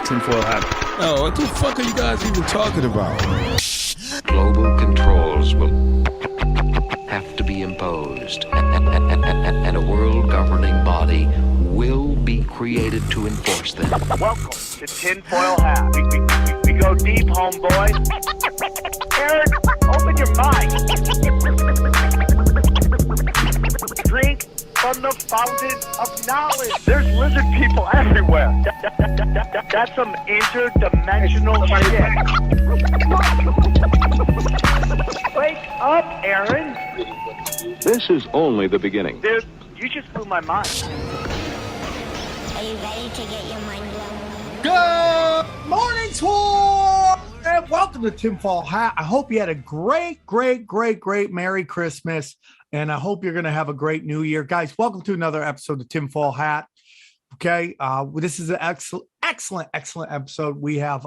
tinfoil hat. Oh, what the fuck are you guys even talking about? Global controls will have to be imposed, and a world governing body will be created to enforce them. Welcome to Tinfoil Hat. We go deep, homeboy. Aaron, open your mind. Drink from the fountain of knowledge. There's lizard people everywhere. That's some interdimensional shit. Wake up, Aaron. This is only the beginning. Dude, you just blew my mind. Are you ready to get your mind blown? Good morning, Swarm! And welcome to Tinfoil Hat. I hope you had a great Merry Christmas. And I hope you're going to have a great New Year. Guys, welcome to another episode of Tinfoil Hat. Okay, this is an excellent episode. We have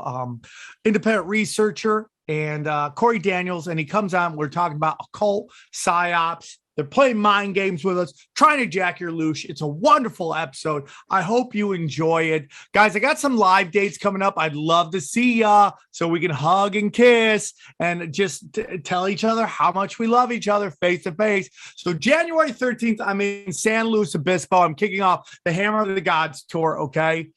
independent researcher and Cory Daniels, and he comes on. We're talking about occult, Psyops. They're playing mind games with us, trying to jack your loosh. It's a wonderful episode. I hope you enjoy it. Guys, I got some live dates coming up. I'd love to see ya so we can hug and kiss and just tell each other how much we love each other face to face. So January 13th, I'm in San Luis Obispo. I'm kicking off the Hammer of the Gods tour, okay?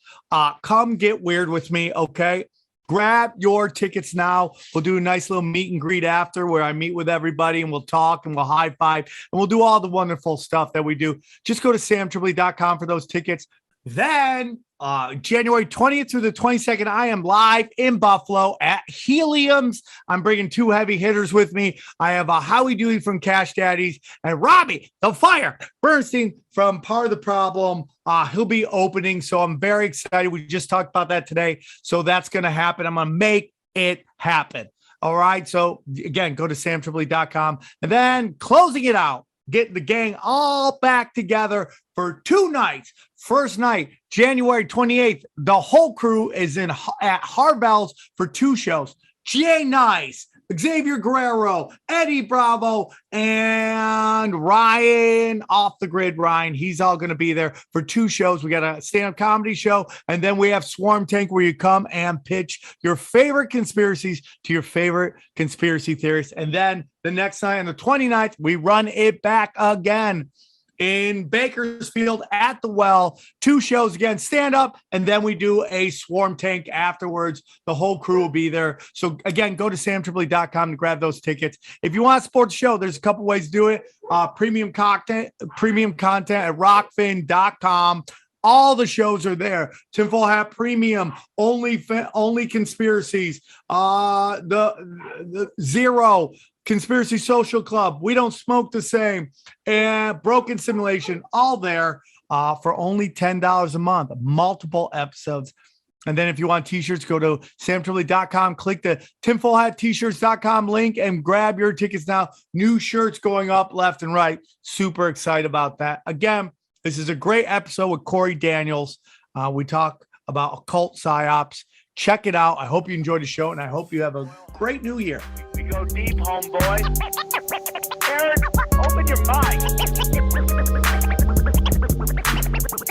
Come get weird with me, okay? Grab your tickets now. We'll do a nice little meet and greet after where I meet with everybody and we'll talk and we'll high five and we'll do all the wonderful stuff that we do. Just go to SamTripoli.com for those tickets. Then January 20th through the 22nd, I am live in Buffalo at Helium's. I'm bringing two heavy hitters with me. I have Howie Dewey from Cash Daddies and Robbie the Fire Bernstein from Part of the Problem. He'll be opening, so I'm very excited. We just talked about that today, so that's going to happen. I'm going to make it happen. All right, so again, go to SamTripoli.com. And then closing it out, get the gang all back together for 2 nights. First night, January 28th, the whole crew is at Harvell's for 2 shows. Jay Nice, Xavier Guerrero, Eddie Bravo, and Ryan Off the Grid. Ryan, he's all going to be there for 2 shows. We got a stand-up comedy show, and then we have Swarm Tank where you come and pitch your favorite conspiracies to your favorite conspiracy theorists. And then the next night on the 29th, we run it back again in Bakersfield at the Well. 2 shows again, stand up, and then we do a Swarm Tank afterwards. The whole crew will be there. So again, go to SamTripoli.com to grab those tickets. If you want to support the show, there's a couple ways to do it. Premium content at rockfin.com. All the shows are there. Tinfoil Hat Premium, only conspiracies, the Zero, Conspiracy Social Club, We Don't Smoke the Same, and Broken Simulation, all there for only $10 a month, multiple episodes. And then if you want t-shirts, go to samtripoli.com, click the tinfoilhattshirts.com link and grab your tickets now. New shirts going up left and right. Super excited about that. Again, this is a great episode with Cory Daniels. We talk about occult psyops. Check it out. I hope you enjoyed the show, and I hope you have a great New Year. We go deep, homeboy. Aaron, open your mind.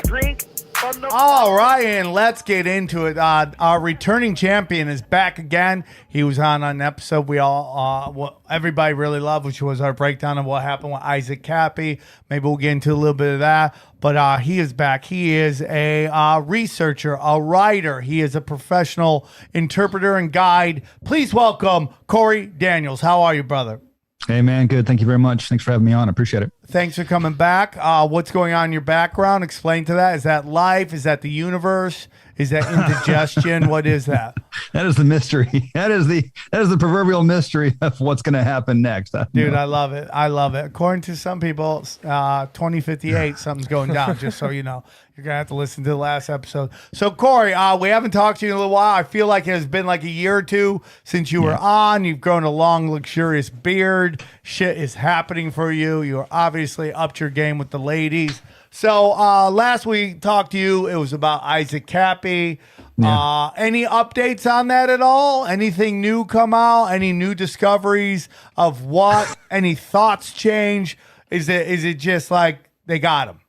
Drink from the... All right, and let's get into it. Our returning champion is back again. He was on an episode we all, what everybody really loved, which was our breakdown of what happened with Isaac Cappy. Maybe we'll get into a little bit of that. But he is back. He is a researcher, a writer. He is a professional interpreter and guide. Please welcome Cory Daniels. How are you, brother? Hey, man. Good. Thank you very much. Thanks for having me on. I appreciate it. Thanks for coming back. What's going on in your background? Explain to that. Is that life? Is that the universe? Is that indigestion? What is that? That is the mystery. That is the proverbial mystery of what's going to happen next. Dude, I love it. I love it. According to some people, 2058, something's going down, just so you know. You're going to have to listen to the last episode. So, Cory, we haven't talked to you in a little while. I feel like it has been like a year or 2 since you were on. You've grown a long, luxurious beard. Shit is happening for you. You're obviously upped your game with the ladies. So last we talked to you, it was about Isaac Cappy. Yeah. Any updates on that at all? Anything new come out? Any new discoveries of what? Any thoughts change? Is it just like they got him?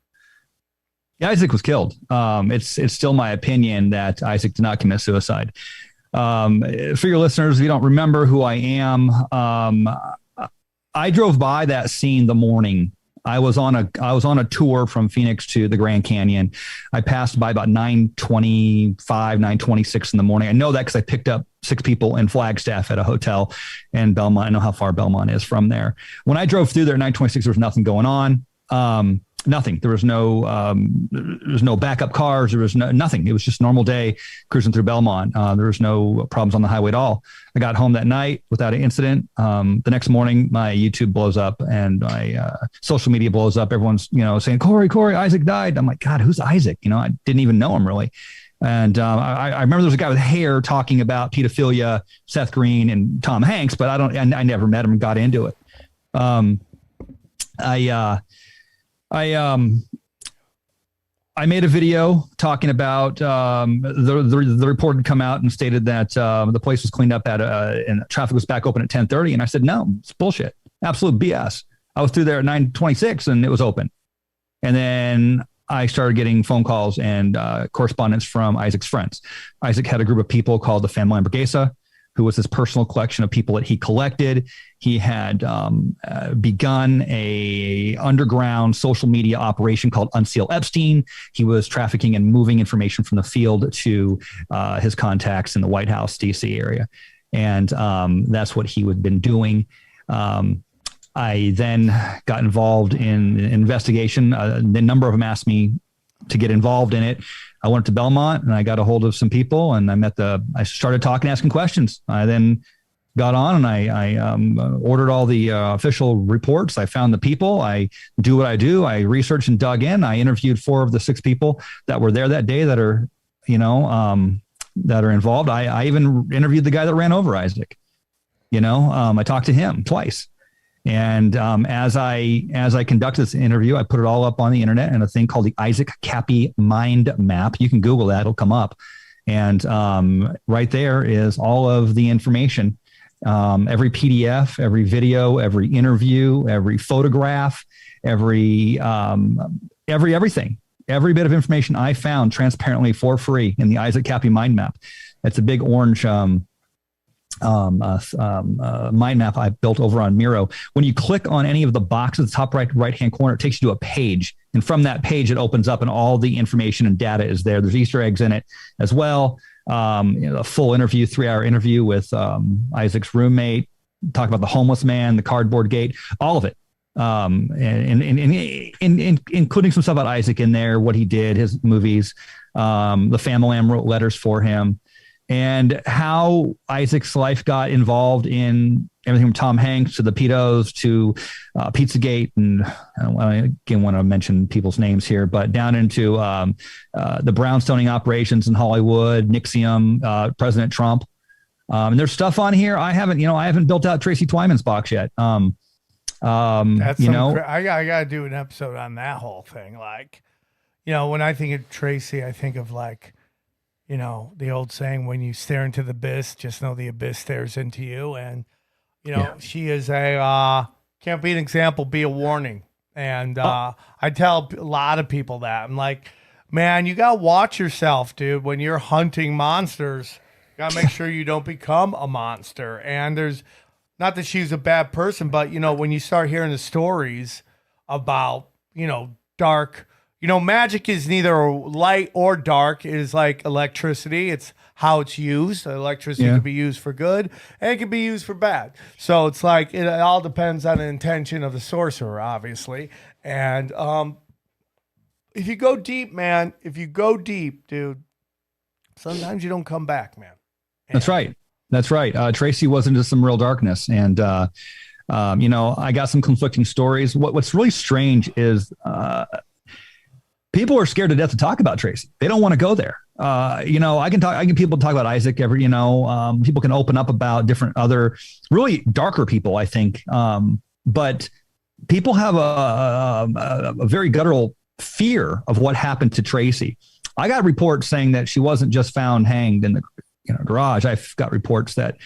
Isaac was killed. It's still my opinion that Isaac did not commit suicide. For your listeners, if you don't remember who I am, I drove by that scene the morning. I was on a tour from Phoenix to the Grand Canyon. I passed by about 9:25, 9:26 in the morning. I know that because I picked up 6 people in Flagstaff at a hotel in Belmont. I know how far Belmont is from there. When I drove through there at 9:26, there was nothing going on. Nothing. There was no backup cars. There was nothing. It was just a normal day cruising through Belmont. There was no problems on the highway at all. I got home that night without an incident. The next morning, my YouTube blows up and my social media blows up. Everyone's, saying, Cory, Isaac died. I'm like, God, who's Isaac? I didn't even know him really. And I remember there was a guy with hair talking about pedophilia, Seth Green and Tom Hanks, but I never met him and got into it. I made a video talking about the report had come out and stated that the place was cleaned up and traffic was back open at 10:30. And I said, no, it's bullshit. Absolute BS. I was through there at 9:26 and it was open. And then I started getting phone calls and correspondence from Isaac's friends. Isaac had a group of people called the Family Hamburguesa, who was his personal collection of people that he collected. He had begun a underground social media operation called Unseal Epstein. He was trafficking and moving information from the field to his contacts in the White House, DC area. And that's what he had been doing. I then got involved in an investigation. The number of them asked me to get involved in it. I went to Belmont and I got a hold of some people and I started talking, asking questions. I then got on and I ordered all the official reports. I found the people. I do what I do. I researched and dug in. I interviewed 4 of the 6 people that were there that day that are involved. I even interviewed the guy that ran over Isaac. I talked to him twice. And as I conducted this interview, I put it all up on the internet in a thing called the Isaac Cappy Mind Map. You can Google that; it'll come up. And right there is all of the information, every PDF, every video, every interview, every photograph, everything, every bit of information I found transparently for free in the Isaac Cappy Mind Map. It's a big orange mind map I built over on Miro. When you click on any of the boxes, the top right hand corner, it takes you to a page. And from that page, it opens up and all the information and data is there. There's Easter eggs in it as well. A full interview, 3-hour interview with Isaac's roommate, talk about the homeless man, the cardboard gate, all of it. And including some stuff about Isaac in there, what he did, his movies, the family wrote letters for him. And how Isaac's life got involved in everything from Tom Hanks to the pedos to Pizzagate. And I again want to mention people's names here, but down into the brownstoning operations in Hollywood, Nixium, President Trump. And there's stuff on here. I haven't built out Tracy Twyman's box yet. That's I gotta do an episode on that whole thing. Like, when I think of Tracy, I think of the old saying, when you stare into the abyss, just know the abyss stares into you. And, she is can't be an example, be a warning. And I tell a lot of people that. I'm like, man, you got to watch yourself, dude. When you're hunting monsters, you got to make sure you don't become a monster. And there's, not that she's a bad person, but, when you start hearing the stories about, dark, magic is neither light or dark. It is like electricity. It's how it's used. Electricity can be used for good and it can be used for bad. So it's like, it all depends on the intention of the sorcerer, obviously. And if you go deep, man, dude, sometimes you don't come back, man. And That's right. Tracy was into some real darkness. And, I got some conflicting stories. What's really strange is, people are scared to death to talk about Tracy. They don't want to go there. I can people talk about Isaac people can open up about different other really darker people, I think. But people have a very guttural fear of what happened to Tracy. I got reports saying that she wasn't just found hanged garage. I've got reports that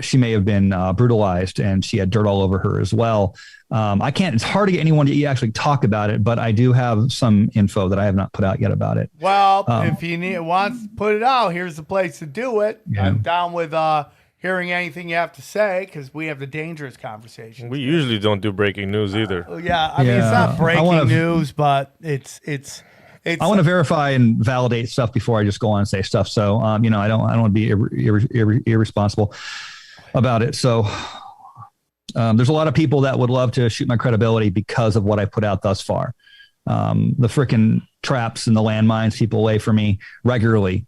she may have been brutalized and she had dirt all over her as well. It's hard to get anyone to actually talk about it, but I do have some info that I have not put out yet about it. Well, if you wants to put it out, here's the place to do it. Yeah. I'm down with hearing anything you have to say, because we have the dangerous conversation. We usually don't do breaking news either. Yeah, I mean, it's not breaking news, but it's I want to verify and validate stuff before I just go on and say stuff. So, I don't want to be irresponsible about it. So, there's a lot of people that would love to shoot my credibility because of what I put out thus far. The freaking traps and the landmines people lay for me regularly,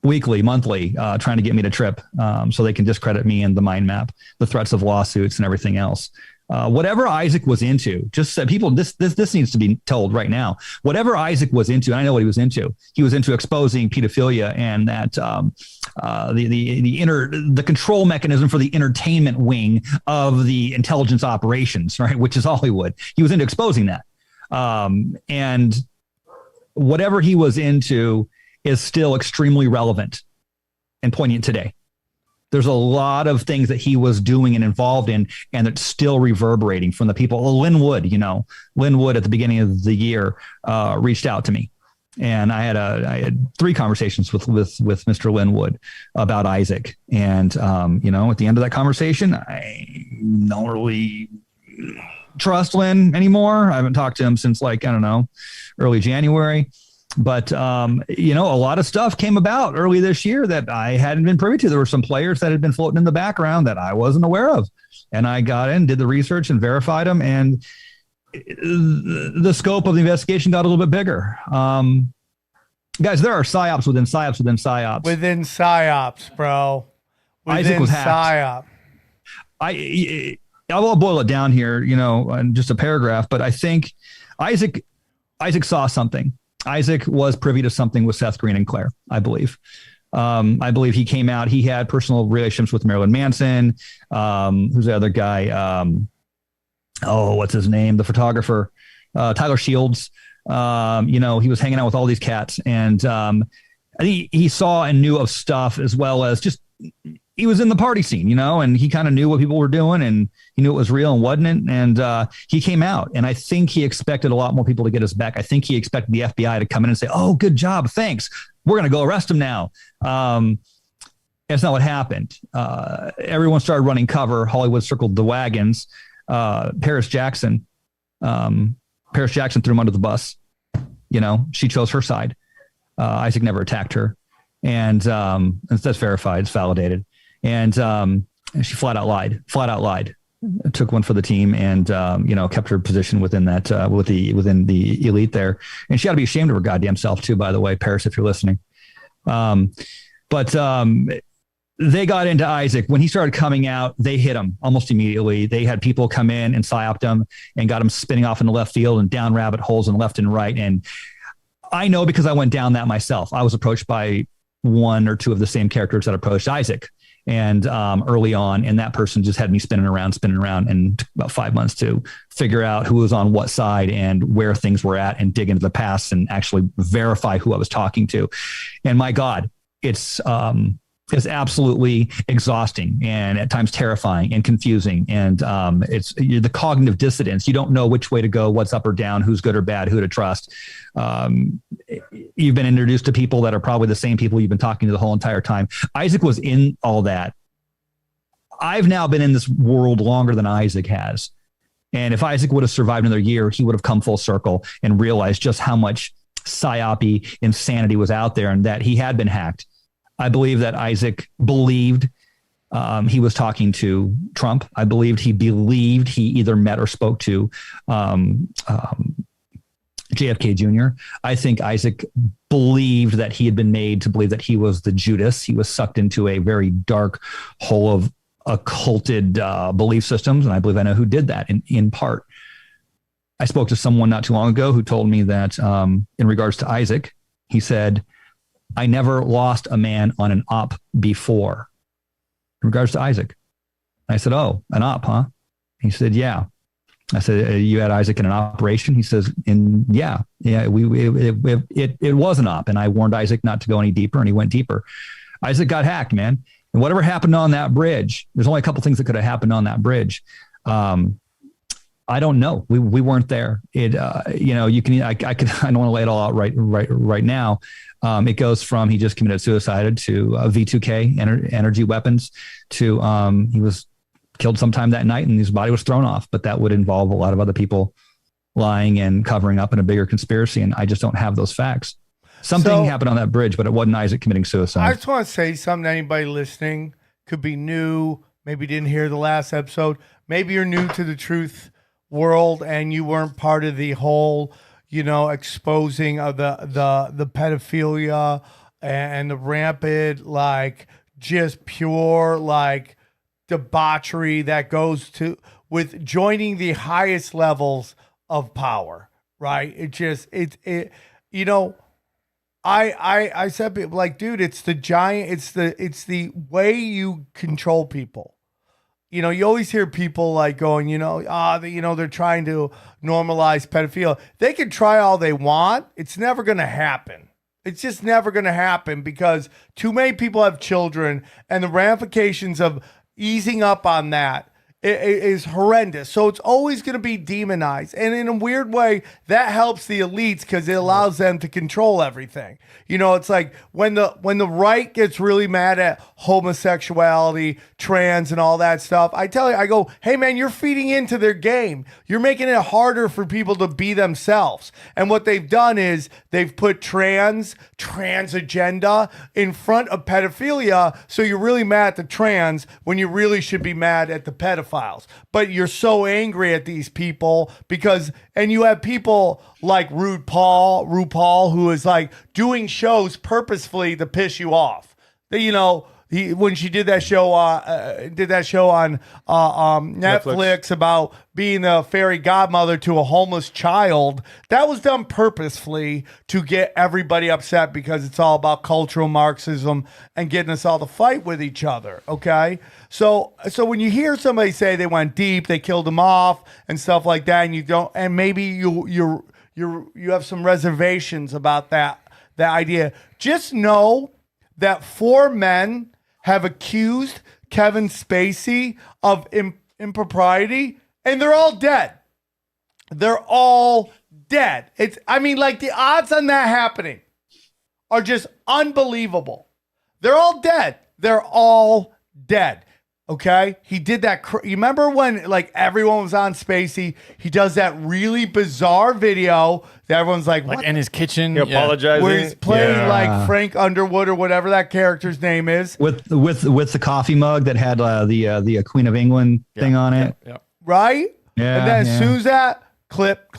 weekly, monthly, trying to get me to trip, so they can discredit me and the mind map, the threats of lawsuits and everything else. Whatever Isaac was into, just said people, this needs to be told right now. Whatever Isaac was into, and I know what he was into. He was into exposing pedophilia and that the control mechanism for the entertainment wing of the intelligence operations, right, which is Hollywood. He was into exposing that, and whatever he was into is still extremely relevant and poignant today. There's a lot of things that he was doing and involved in, and it's still reverberating from the people. Lynn Wood at the beginning of the year reached out to me, and I had 3 conversations with Mr. Lynn Wood about Isaac. And, at the end of that conversation, I don't really trust Lynn anymore. I haven't talked to him since early January. But, a lot of stuff came about early this year that I hadn't been privy to. There were some players that had been floating in the background that I wasn't aware of. And I got in, did the research and verified them. And the scope of the investigation got a little bit bigger. Guys, there are psyops within psyops within psyops. Within psyops, bro. Isaac was hacked. I will boil it down here, in just a paragraph. But I think Isaac saw something. Isaac was privy to something with Seth Green and Claire, I believe. I believe he came out. He had personal relations with Marilyn Manson. Who's the other guy? What's his name? The photographer, Tyler Shields. He was hanging out with all these cats. And I think he saw and knew of stuff, as well as just he was in the party scene, and he kind of knew what people were doing, and he knew it was real and wasn't. And he came out, and I think he expected a lot more people to get his back. I think he expected the FBI to come in and say, "Oh, good job. Thanks. We're going to go arrest him now." That's not what happened. Everyone started running cover. Hollywood circled the wagons. Paris Jackson threw him under the bus. She chose her side. Isaac never attacked her. And that's verified. It's validated. And she flat out lied. Took one for the team, and kept her position within that within the elite there. And she ought to be ashamed of her goddamn self too, by the way, Paris, if you're listening. But they got into Isaac when he started coming out. They hit him almost immediately. They had people come in and psyoped him and got him spinning off in the left field and down rabbit holes and left and right. And I know because I went down that myself. I was approached by 1 or 2 of the same characters that approached Isaac. And early on, and that person just had me spinning around, and took about 5 months to figure out who was on what side and where things were at, and dig into the past and actually verify who I was talking to. And my God, it's absolutely exhausting and at times terrifying and confusing. And it's the cognitive dissonance. You don't know which way to go, what's up or down, who's good or bad, who to trust. You've been introduced to people that are probably the same people you've been talking to the whole entire time. Isaac was in all that. I've now been in this world longer than Isaac has. And if Isaac would have survived another year, he would have come full circle and realized just how much psyopy insanity was out there, and that he had been hacked. I believe that Isaac believed he was talking to Trump. I believed he either met or spoke to JFK Jr. I think Isaac believed that he had been made to believe that he was the Judas. He was sucked into a very dark hole of occulted belief systems. And I believe I know who did that in part. I spoke to someone not too long ago who told me that in regards to Isaac, he said, "I never lost a man on an op before." In regards to Isaac. I said, "Oh, an op, huh?" He said, "Yeah." I said, "You had Isaac in an operation?" He says, it was an op. And I warned Isaac not to go any deeper, and he went deeper. Isaac got hacked, man. And whatever happened on that bridge, there's only a couple things that could have happened on that bridge. I don't know. We weren't there. It, you can, I don't want to lay it all out right now. It goes from he just committed suicide to V2K energy weapons to he was killed sometime that night and his body was thrown off. But that would involve a lot of other people lying and covering up in a bigger conspiracy. And I just don't have those facts. Something happened on that bridge, but it wasn't Isaac committing suicide. I just want to say something to anybody listening. Could be new, maybe didn't hear the last episode. Maybe you're new to the truth world and you weren't part of the whole, exposing of the pedophilia and the rampant, like just pure, like debauchery that goes to with joining the highest levels of power, right? I said, like, dude, it's the way you control people. You always hear people like going, they're trying to normalize pedophilia. They can try all they want. It's never going to happen. It's just never going to happen because too many people have children and the ramifications of easing up on that is horrendous. So it's always going to be demonized. And in a weird way, that helps the elites because it allows them to control everything. It's like when the right gets really mad at homosexuality, trans, and all that stuff, I go, hey man, you're feeding into their game. You're making it harder for people to be themselves. And what they've done is they've put trans agenda in front of pedophilia. So you're really mad at the trans when you really should be mad at the pedophiles. But you're so angry at these people and you have people like RuPaul, who is like doing shows purposefully to piss you off. When she did that show on Netflix about being the fairy godmother to a homeless child, that was done purposefully to get everybody upset because it's all about cultural Marxism and getting us all to fight with each other. Okay, so when you hear somebody say they went deep, they killed him off and stuff like that, and you don't, and maybe you have some reservations about that idea, just know that 4 men have accused Kevin Spacey of impropriety, and they're all dead. They're all dead. The odds on that happening are just unbelievable. They're all dead. They're all dead. Okay? He did that. You remember when everyone was on Spacey? He does that really bizarre video that everyone's like what? In his kitchen. Apologizing. Where he's playing like Frank Underwood or whatever that character's name is. With the coffee mug that had the Queen of England thing on it. Yeah. Right? Yeah. And then as soon as that, clip,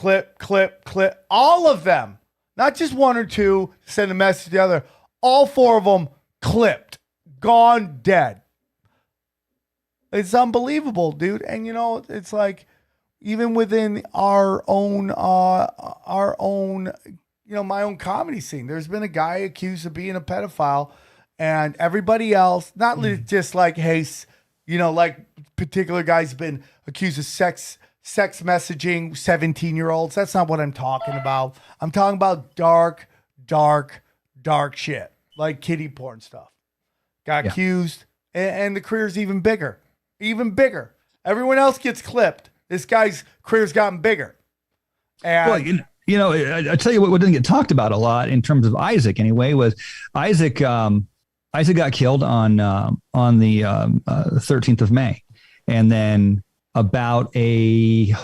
all of them, not just 1 or 2, send a message to the other, all 4 of them clipped, gone, dead. It's unbelievable, dude. And it's like even within our own my own comedy scene, there's been a guy accused of being a pedophile, and everybody else, not just like, hey, like particular guys been accused of sex messaging 17-year-olds. That's not what I'm talking about. I'm talking about dark shit, like kiddie porn stuff. Got accused, and the career's even bigger. Even bigger. Everyone else gets clipped. This guy's career's gotten bigger. And I tell you what didn't get talked about a lot in terms of Isaac anyway was Isaac. Isaac got killed on the 13th of May, and then about 2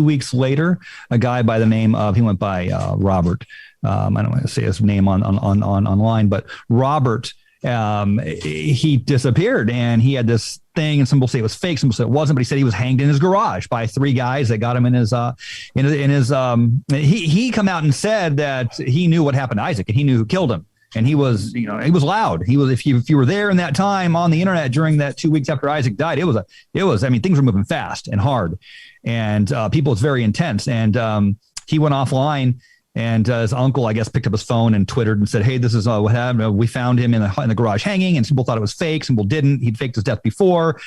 weeks later, a guy by the name of, he went by Robert. I don't want to say his name on online, but Robert. He disappeared, and he had this thing, and some people say it was fake, some people say it wasn't, but he said he was hanged in his garage by 3 guys that got him in his he come out and said that he knew what happened to Isaac and he knew who killed him, and he was he was loud. He was, if you were there in that time on the internet during that 2 weeks after Isaac died, it was things were moving fast and hard, and people, it's very intense, and he went offline. And his uncle, I guess, picked up his phone and twittered and said, hey, this is what happened. We found him in the garage hanging, and some people thought it was fake. Some people didn't. He'd faked his death before.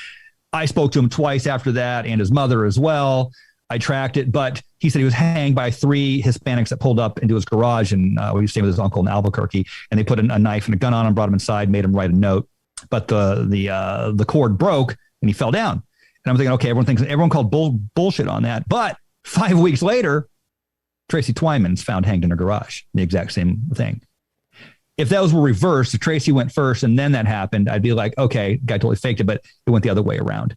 I spoke to him twice after that, and his mother as well. I tracked it, but he said he was hanged by 3 Hispanics that pulled up into his garage, and he was staying with his uncle in Albuquerque, and they put a knife and a gun on him, brought him inside, made him write a note, but the cord broke and he fell down. And I'm thinking, okay, everyone called bullshit on that, but 5 weeks later, Tracy Twyman's found hanged in her garage, the exact same thing. If those were reversed, if Tracy went first and then that happened, I'd be like, okay, guy totally faked it, but it went the other way around.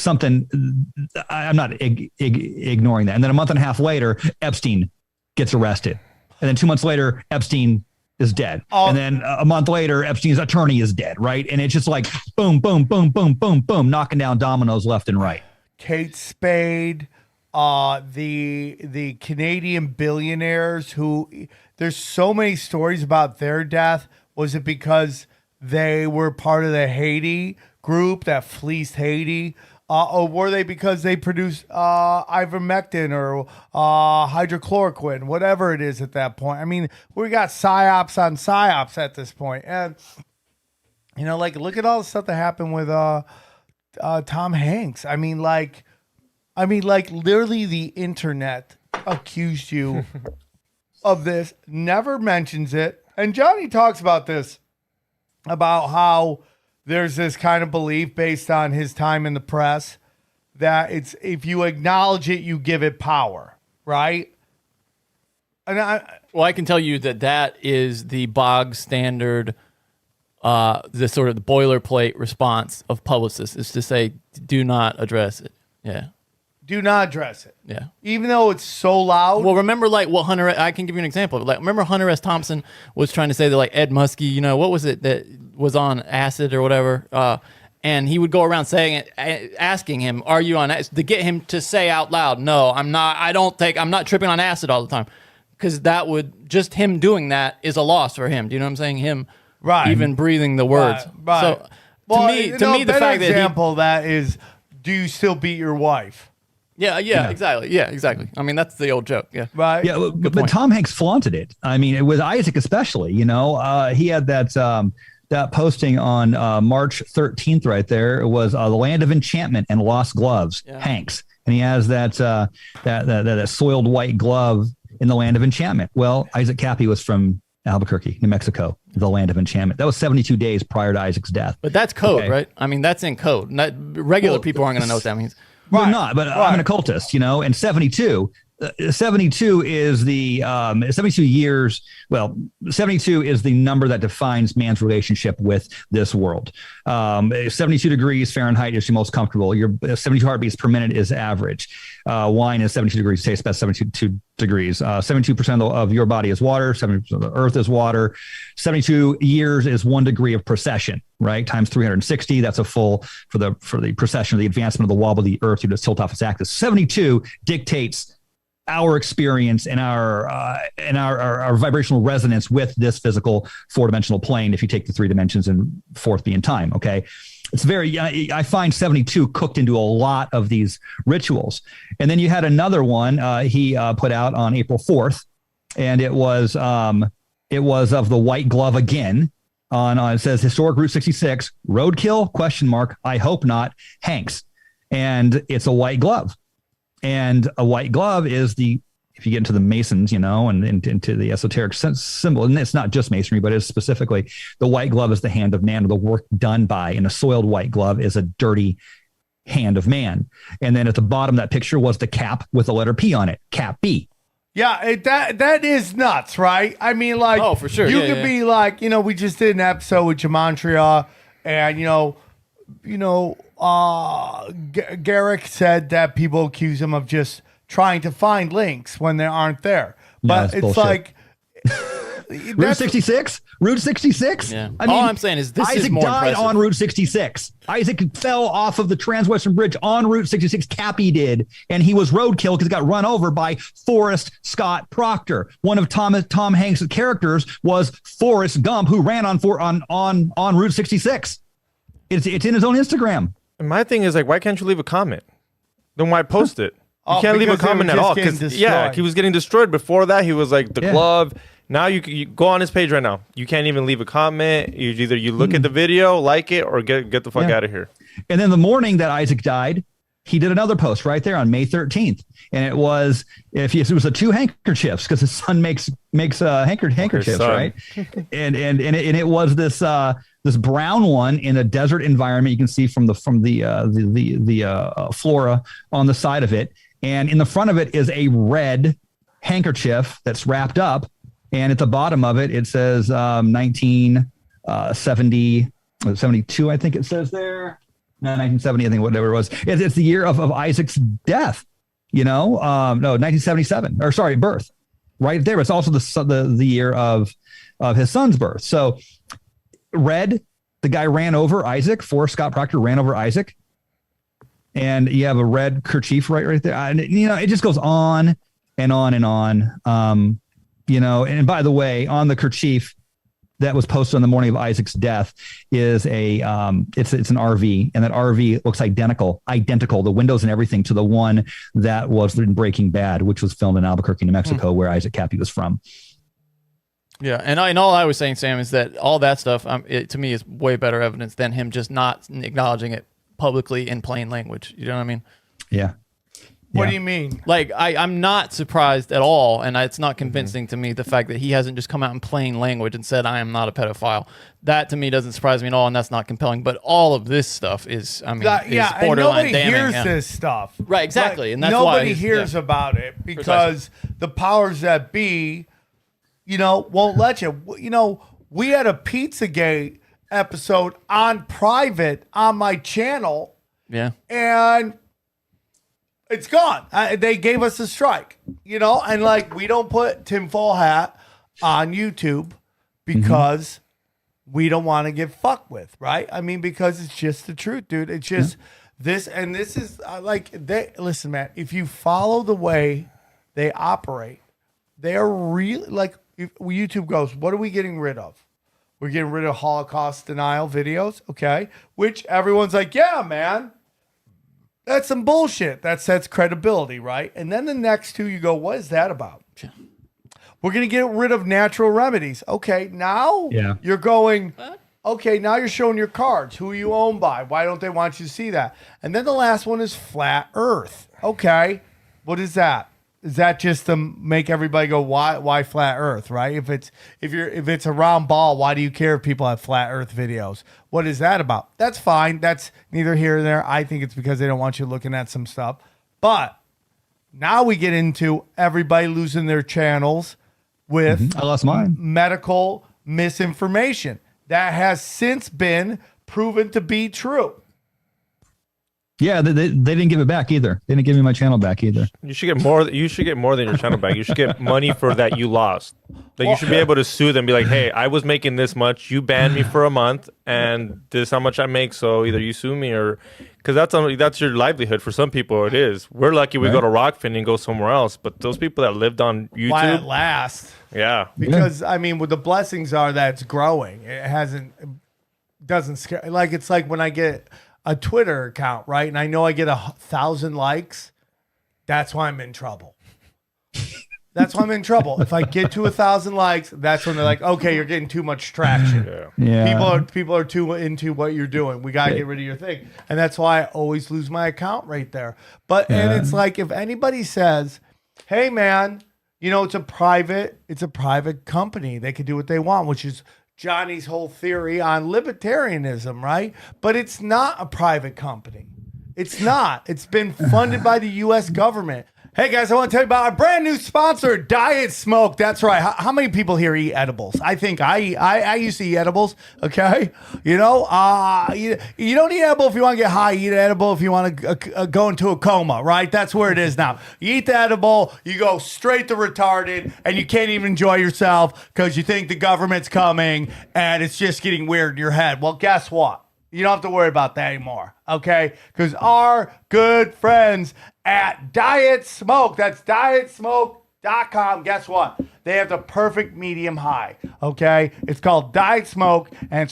I'm not ignoring that. And then a month and a half later, Epstein gets arrested. And then 2 months later, Epstein is dead. And then a month later, Epstein's attorney is dead, right? And it's just like boom, boom, boom, boom, boom, boom, knocking down dominoes left and right. Kate Spade, the Canadian billionaires who there's so many stories about their death. Was it because they were part of the Haiti group that fleeced Haiti? Or were they because they produced ivermectin or hydrochloroquine, whatever it is at that point? I mean, we got psyops on psyops at this point. And, like, look at all the stuff that happened with Tom Hanks. I mean, literally the internet accused you of this, never mentions it. And Johnny talks about this, about how there's this kind of belief based on his time in the press that it's if you acknowledge it, you give it power, right? And I can tell you that is the bog standard, the sort of the boilerplate response of publicists is to say, do not address it. Yeah. Do not address it. Yeah. Even though it's so loud. Well, remember Hunter, I can give you an example. Like, remember Hunter S. Thompson was trying to say that like Ed Muskie, what was it that was on acid or whatever? And he would go around saying it, asking him, are you on acid? To get him to say out loud, no, I'm not, I'm not tripping on acid all the time. Because that would, just him doing that is a loss for him. Do you know what I'm saying? Him even breathing the words. Right. So to me, the fact that is, do you still beat your wife? Yeah, exactly. Yeah, exactly. I mean, that's the old joke. Yeah. Right. Yeah, but Tom Hanks flaunted it. I mean, with Isaac especially, he had that posting on March 13th right there. It was The Land of Enchantment and Lost Gloves, Hanks. And he has that soiled white glove in The Land of Enchantment. Well, Isaac Cappy was from Albuquerque, New Mexico, The Land of Enchantment. That was 72 days prior to Isaac's death. But that's code, right? I mean, that's in code. Regular people aren't going to know what that means. Right. Well, not, but I'm an occultist, and 72 is the 72 years. Well, 72 is the number that defines man's relationship with this world. 72 degrees Fahrenheit is your most comfortable. Your 72 heartbeats per minute is average. Wine is 72 degrees. Taste best 72 degrees. 72% of your body is water. 70% of the earth is water. 72 years is 1 degree of precession, right? Times 360. That's a full for the precession of the advancement of the wobble of the earth due to tilt off its axis. 72 dictates our experience and our vibrational resonance with this physical 4-dimensional plane. If you take the 3 dimensions and fourth being time, okay, it's I find 72 cooked into a lot of these rituals. And then you had another one he put out on April 4th, and it was of the white glove again. On it says historic Route 66 roadkill ? I hope not. Hanks, and it's a white glove. And a white glove is if you get into the Masons, and into the esoteric symbol, and it's not just Masonry, but it's specifically the white glove is the hand of man, or the work done by, and a soiled white glove is a dirty hand of man. And then at the bottom of that picture was the cap with the letter P on it, Cap B. Yeah, that is nuts, right? I mean, like, oh, for sure. You could be like, we just did an episode with Gematria, and Garrick said that people accuse him of just trying to find links when they aren't there. But it's bullshit. Like Route 66? Route 66? Yeah. All I'm saying is Isaac is more died impressive. on Route 66. Isaac fell off of the Transwestern Bridge on Route 66. Cappy did. And he was roadkill because he got run over by Forrest Scott Proctor. One of Tom Hanks' characters was Forrest Gump, who ran on Route 66. It's in his own Instagram. And my thing is, like, why can't you leave a comment? Then why post it? You can't leave a comment at all. Because he was getting destroyed. Before that, he was like the glove. Now you go on his page right now. You can't even leave a comment. You look at the video, like it, or get the fuck out of here. And then the morning that Isaac died, he did another post right there on May 13th. And it was, it was the 2 handkerchiefs, because his son makes handkerchiefs, right? and it was this this brown one in a desert environment. You can see from the flora on the side of it. And in the front of it is a red handkerchief that's wrapped up. And at the bottom of it, it says 1972, I think it says there. No, 1970, I think, whatever it was. It's the year of Isaac's death, no, 1977, or sorry, birth. Right there. It's also the year of his son's birth. So red, the guy ran over Isaac. Forrest Scott Proctor ran over Isaac. And you have a red kerchief right there. And, it just goes on and on and on. And by the way, on the kerchief that was posted on the morning of Isaac's death is it's an RV, and that RV looks identical, the windows and everything, to the one that was in Breaking Bad, which was filmed in Albuquerque, New Mexico, where Isaac Cappy was from. Yeah, and all I was saying, Sam, is that all that stuff, to me, is way better evidence than him just not acknowledging it publicly in plain language. You know what I mean? Yeah. What do you mean? Like, I'm not surprised at all, and it's not convincing to me, the fact that he hasn't just come out in plain language and said, I am not a pedophile. That, to me, doesn't surprise me at all, and that's not compelling. But all of this stuff is, is borderline and nobody damning. hears this stuff. Right, exactly. Like, and that's nobody why hears about it, because the powers that be, won't let you. We had a Pizzagate episode on private on my channel. Yeah. And it's gone. They gave us a strike, and like, we don't put tinfoil hat on YouTube because we don't want to get fucked with, right? I mean, because it's just the truth, dude. It's just this, and this is listen, man, if you follow the way they operate, they're really like, if YouTube goes, what are we getting rid of? We're getting rid of Holocaust denial videos, okay? Which everyone's like, yeah, man. That's some bullshit. That sets credibility, right? And then the next two, you go, what is that about? We're going to get rid of natural remedies. Okay, now you're going, okay, now you're showing your cards. Who are you owned by? Why don't they want you to see that? And then the last one is flat earth. Okay, what is that? Is that just to make everybody go, why flat earth, right? If it's a round ball, why do you care if people have flat earth videos? What is that about? That's fine. That's neither here nor there. I think it's because they don't want you looking at some stuff. But now we get into everybody losing their channels with I lost mine. Medical misinformation that has since been proven to be true. Yeah, they didn't give it back either. They didn't give me my channel back either. You should get more. You should get more than your channel back. You should get money for that you lost. Like, you should be able to sue them. Be like, hey, I was making this much. You banned me for a month, and this is how much I make. So either you sue me, or because that's your livelihood. For some people, it is. We're lucky we go to Rockfin and go somewhere else. But those people that lived on YouTube, why it lasts? Yeah, because I mean, what the blessings are that it's growing. It doesn't scare. Like, it's like when I get a Twitter account, right? And I know I get 1,000 likes. That's why I'm in trouble. That's why I'm in trouble. If I get to 1,000 likes, that's when they're like, okay, you're getting too much traction. People are too into what you're doing. We got to get rid of your thing. And that's why I always lose my account right there. And it's like, if anybody says, hey man, it's a private company. They can do what they want, which is Johnny's whole theory on libertarianism, right? But it's not a private company. It's not. It's been funded by the U.S. government. Hey guys, I want to tell you about our brand new sponsor, Diet Smoke. That's right. How many people here eat edibles? I think I used to eat edibles. Okay, you don't eat edible if you want to get high. You eat edible if you want to go into a coma. Right? That's where it is now. You eat the edible, you go straight to retarded, and you can't even enjoy yourself because you think the government's coming and it's just getting weird in your head. Well, guess what? You don't have to worry about that anymore, okay? Because our good friends at Diet Smoke, that's dietsmoke.com, guess what? They have the perfect medium high, okay? It's called Diet Smoke, and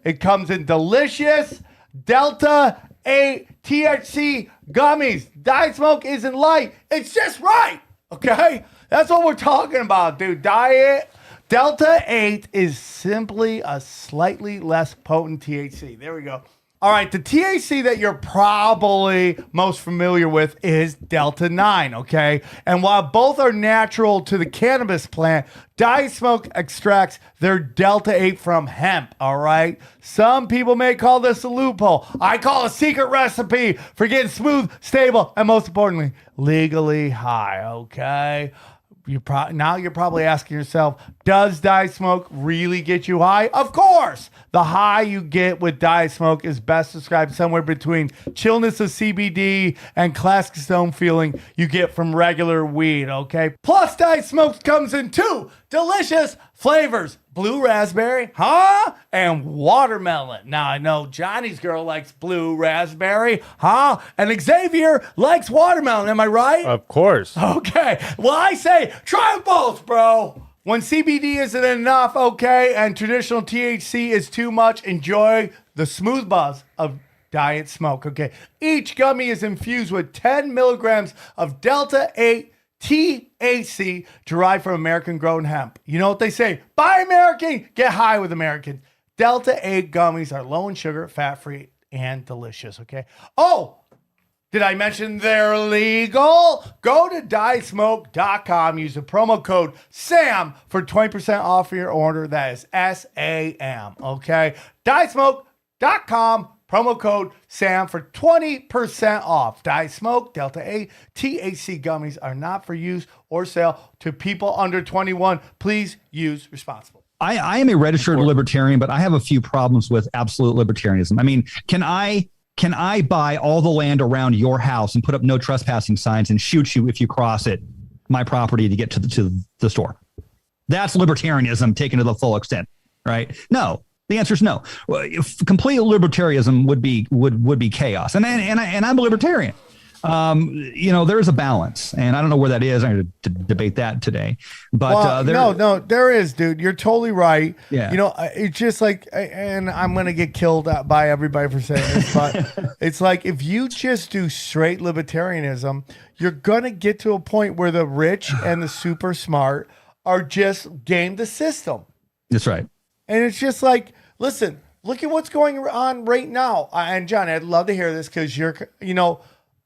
it comes in delicious Delta 8 THC gummies. Diet Smoke isn't light, it's just right, okay? That's what we're talking about, dude. Delta 8 is simply a slightly less potent THC. There we go. All right, the THC that you're probably most familiar with is Delta 9, okay? And while both are natural to the cannabis plant, Diet Smoke extracts their Delta 8 from hemp, all right? Some people may call this a loophole. I call it a secret recipe for getting smooth, stable, and most importantly, legally high, okay? Now you're probably asking yourself, does Diet Smoke really get you high? Of course. The high you get with Diet Smoke is best described somewhere between chillness of CBD and classic stone feeling you get from regular weed, okay? Plus, Diet Smoke comes in 2 delicious flavors. Blue raspberry, and watermelon. Now, I know Johnny's girl likes blue raspberry, and Xavier likes watermelon. Am I right? Of course. Okay. Well, I say try them both, bro. When CBD isn't enough, okay, and traditional THC is too much, enjoy the smooth buzz of Diet Smoke, okay? Each gummy is infused with 10 milligrams of Delta 8 THC derived from American-grown hemp. You know what they say? Buy American, get high with American. Delta 8 gummies are low in sugar, fat-free, and delicious, okay? Oh, did I mention they're legal? Go to dietsmoke.com. Use the promo code SAM for 20% off your order. That is SAM, okay? Dietsmoke.com. Promo code SAM for 20% off. Diet Smoke, Delta 8, THC gummies are not for use or sale to people under 21. Please use responsibly. I am a registered libertarian, but I have a few problems with absolute libertarianism. I mean, can I buy all the land around your house and put up no trespassing signs and shoot you if you cross it, my property, to get to the store? That's libertarianism taken to the full extent, right? No. The answer is no. Complete libertarianism would be chaos, and I'm a libertarian. There is a balance, and I don't know where that is. I'm going to debate that today. But no, there is, dude. You're totally right. Yeah. It's just like, and I'm going to get killed by everybody for saying this, but it's like if you just do straight libertarianism, you're going to get to a point where the rich and the super smart are just game the system. That's right. And it's just like, listen, look at what's going on right now. And John, I'd love to hear this because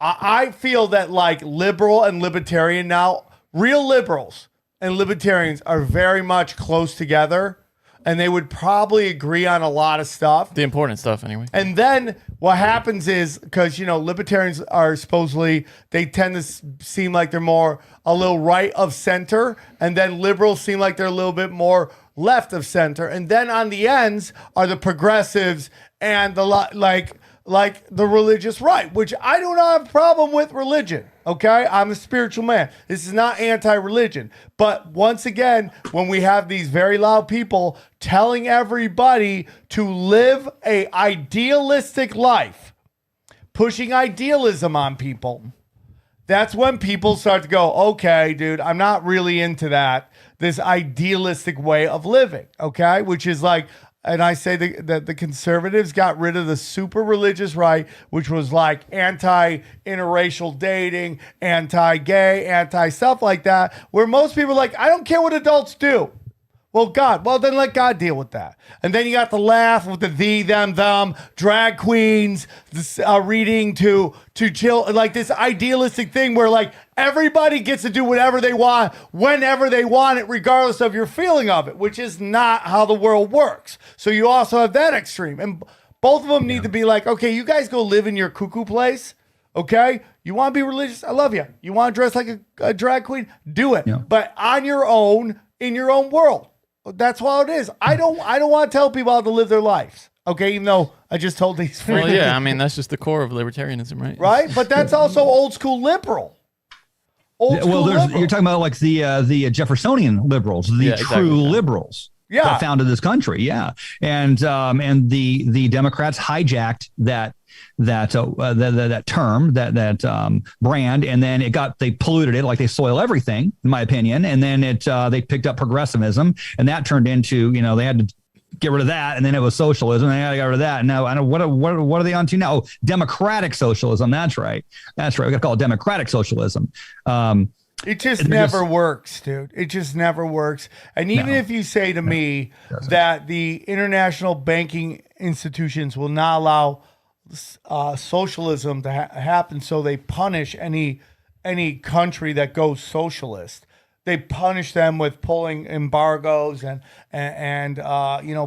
I feel that like liberal and libertarian now, real liberals and libertarians are very much close together, and they would probably agree on a lot of stuff. The important stuff, anyway. And then what happens is, because, libertarians are supposedly, they tend to seem like they're more a little right of center, and then liberals seem like they're a little bit more left of center, and then on the ends are the progressives and the like the religious right, which I do not have a problem with religion. Okay, I'm a spiritual man. This is not anti-religion, but once again, when we have these very loud people telling everybody to live a idealistic life, pushing idealism on people, that's when people start to go, okay, dude, I'm not really into that. This idealistic way of living, okay? Which is like, and I say that the conservatives got rid of the super religious right, which was like anti-interracial dating, anti-gay, anti-stuff like that, where most people are like, I don't care what adults do. Well, then let God deal with that. And then you got the laugh with the thee, them, drag queens, this, reading to chill, like this idealistic thing where like everybody gets to do whatever they want, whenever they want it, regardless of your feeling of it, which is not how the world works. So you also have that extreme. And both of them need to be like, okay, you guys go live in your cuckoo place, okay? You want to be religious? I love you. You want to dress like a drag queen? Do it. Yeah. But on your own, in your own world. That's what it is. I don't want to tell people how to live their lives. Okay, even though I just told these. Well, yeah, I mean that's just the core of libertarianism, right? Right, but that's also old school liberal. You're talking about like the Jeffersonian liberals, the true liberals. Yeah, that founded this country. Yeah, and the Democrats hijacked that term, that brand, and then they polluted it, like they soil everything, in my opinion. And then they picked up progressivism, and that turned into, they had to get rid of that, and then it was socialism, and they had to get rid of that. And now I know what are they on to now? Oh, democratic socialism. That's right. We got to call it democratic socialism. It just never works, dude. It just never works. And even if you say to me that the international banking institutions will not allow socialism to happen, so they punish any country that goes socialist. They punish them with pulling embargoes and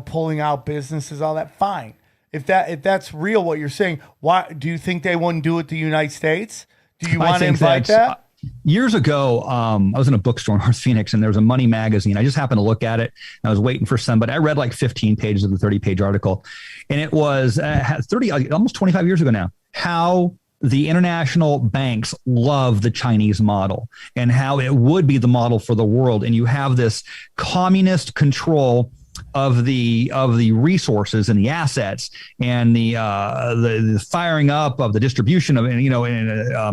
pulling out businesses, all that. Fine. If that's real, what you're saying, why do you think they wouldn't do it to the United States? Do you want to invite that? Years ago, I was in a bookstore in North Phoenix, and there was a Money magazine. I just happened to look at it, and I was waiting for somebody. I read like 15 pages of the 30-page article, and it was almost 25 years ago now, how the international banks love the Chinese model and how it would be the model for the world. And you have this communist control of the resources and the assets and the firing up of the distribution of,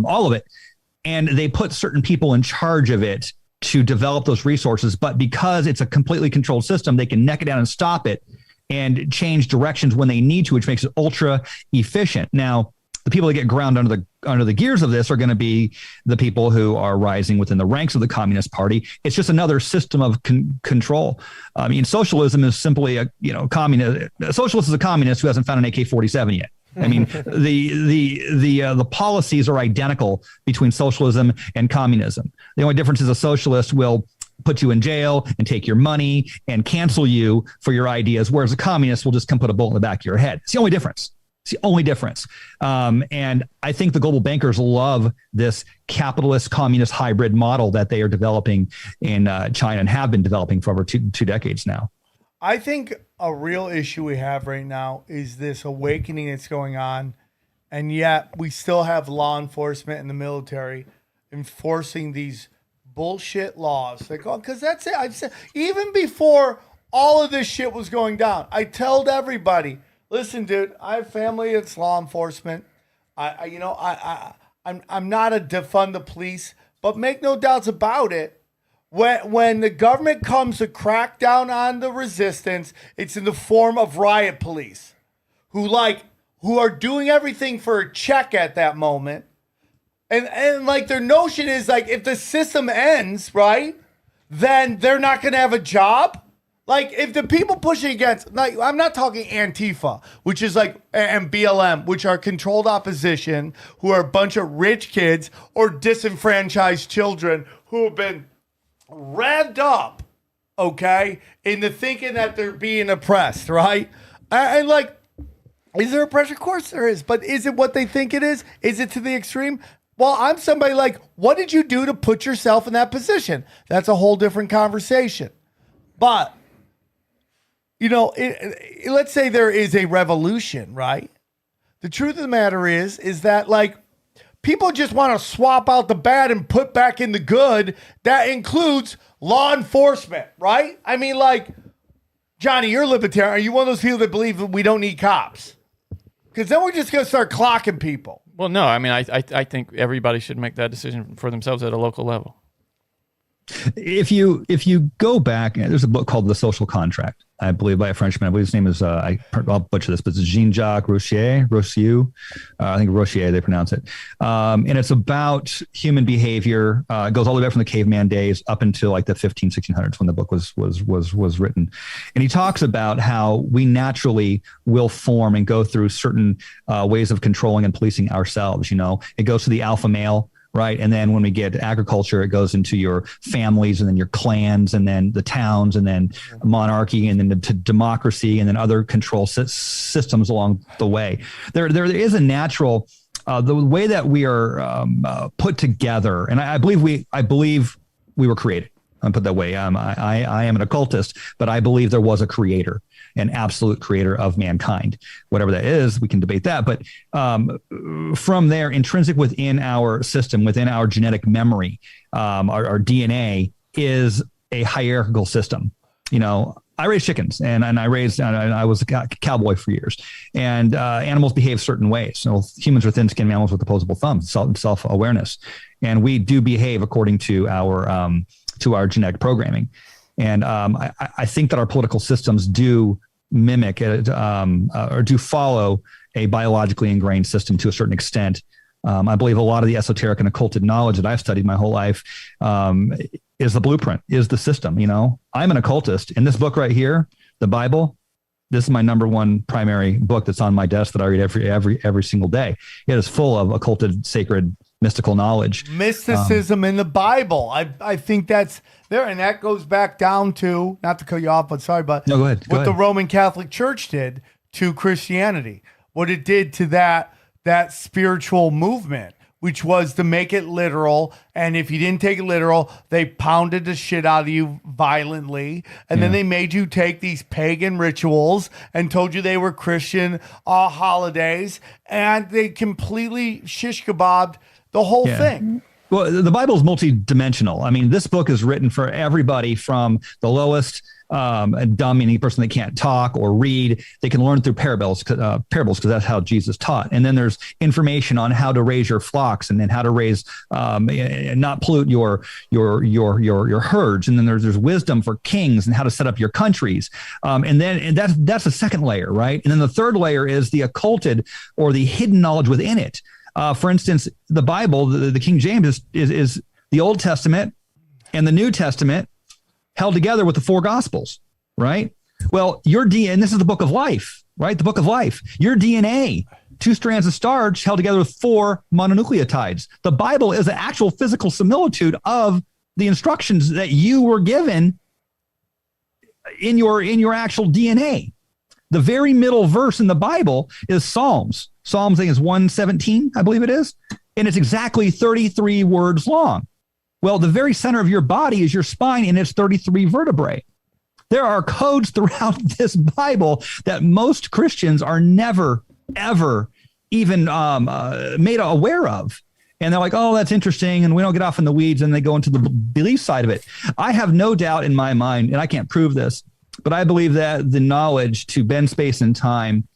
all of it. And they put certain people in charge of it to develop those resources. But because it's a completely controlled system, they can neck it down and stop it and change directions when they need to, which makes it ultra efficient. Now, the people that get ground under the gears of this are going to be the people who are rising within the ranks of the Communist Party. It's just another system of control. I mean, socialism is simply a communist. A socialist is a communist who hasn't found an AK-47 yet. I mean, the policies are identical between socialism and communism. The only difference is a socialist will put you in jail and take your money and cancel you for your ideas, whereas a communist will just come put a bullet in the back of your head. It's the only difference. It's the only difference. And I think the global bankers love this capitalist communist hybrid model that they are developing in China and have been developing for over two decades now. I think a real issue we have right now is this awakening that's going on, and yet we still have law enforcement and the military enforcing these bullshit laws. Like, because that's it. I've said even before all of this shit was going down, I told everybody, listen, dude, I have family. It's law enforcement. I'm not a defund the police, but make no doubts about it. When the government comes to crack down on the resistance, it's in the form of riot police who are doing everything for a check at that moment. And like their notion is like, if the system ends, right, then they're not going to have a job. Like if the people pushing against, like I'm not talking Antifa, which is like, and BLM, which are controlled opposition, who are a bunch of rich kids or disenfranchised children who have been revved up, okay, into thinking that they're being oppressed, right? And like, is there oppression? Of course there is, but is it what they think it is? Is it to the extreme? Well, I'm somebody like, what did you do to put yourself in that position? That's a whole different conversation. But, let's say there is a revolution, right? The truth of the matter is that like, people just want to swap out the bad and put back in the good. That includes law enforcement, right? I mean, like, Johnny, you're libertarian. Are you one of those people that believe that we don't need cops? Because then we're just going to start clocking people. Well, no, I mean, I think everybody should make that decision for themselves at a local level. If you go back, there's a book called The Social Contract, I believe, by a Frenchman. I believe his name is, I'll butcher this, but it's Jean-Jacques Rousseau. I think Rousseau, they pronounce it. And it's about human behavior. It goes all the way back from the caveman days up until like the 1600s when the book was written. And he talks about how we naturally will form and go through certain ways of controlling and policing ourselves. It goes to the alpha male. Right. And then when we get to agriculture, it goes into your families and then your clans and then the towns and then monarchy and then to democracy and then other control systems along the way. There is a natural the way that we are put together. And I believe we were created. I'll put it that way. I am an occultist, but I believe there was a creator, an absolute creator of mankind. Whatever that is, we can debate that. But from there, intrinsic within our system, within our genetic memory, our DNA is a hierarchical system. I raised chickens and I was a cowboy for years, and animals behave certain ways. Humans are thin-skinned mammals with opposable thumbs, self-awareness. And we do behave according to our genetic programming. And I think that our political systems do mimic or do follow a biologically ingrained system to a certain extent. I believe a lot of the esoteric and occulted knowledge that I've studied my whole life is the blueprint, is the system. I'm an occultist. In this book right here, the Bible, This is my number one primary book that's on my desk that I read every single day. It is full of occulted, sacred, mystical knowledge. Mysticism in the Bible. I think that's there. And that goes back down to, not to cut you off, but sorry, but no, go ahead. What the Roman Catholic Church did to Christianity, what it did to that spiritual movement, which was to make it literal. And if you didn't take it literal, they pounded the shit out of you violently. And then they made you take these pagan rituals and told you they were Christian holidays. And they completely shish kebabbed the whole thing. Well, the Bible is multidimensional. I mean, this book is written for everybody from the lowest dumb, any person that can't talk or read. They can learn through parables because that's how Jesus taught. And then there's information on how to raise your flocks and then how to raise, not pollute your herds. And then there's wisdom for kings and how to set up your countries. And that's the second layer, right? And then the third layer is the occulted or the hidden knowledge within it. For instance, the Bible, the King James is the Old Testament and the New Testament held together with the four Gospels, right? Well, your DNA, and this is the book of life, right? The book of life. Your DNA, 2 strands of starch held together with 4 mononucleotides. The Bible is an actual physical similitude of the instructions that you were given in your actual DNA. The very middle verse in the Bible is Psalms. Psalms, I think, is 117, I believe it is. And it's exactly 33 words long. Well, the very center of your body is your spine, and it's 33 vertebrae. There are codes throughout this Bible that most Christians are never, ever even made aware of. And they're like, oh, that's interesting. And we don't get off in the weeds, and they go into the belief side of it. I have no doubt in my mind, and I can't prove this, but I believe that the knowledge to bend space and time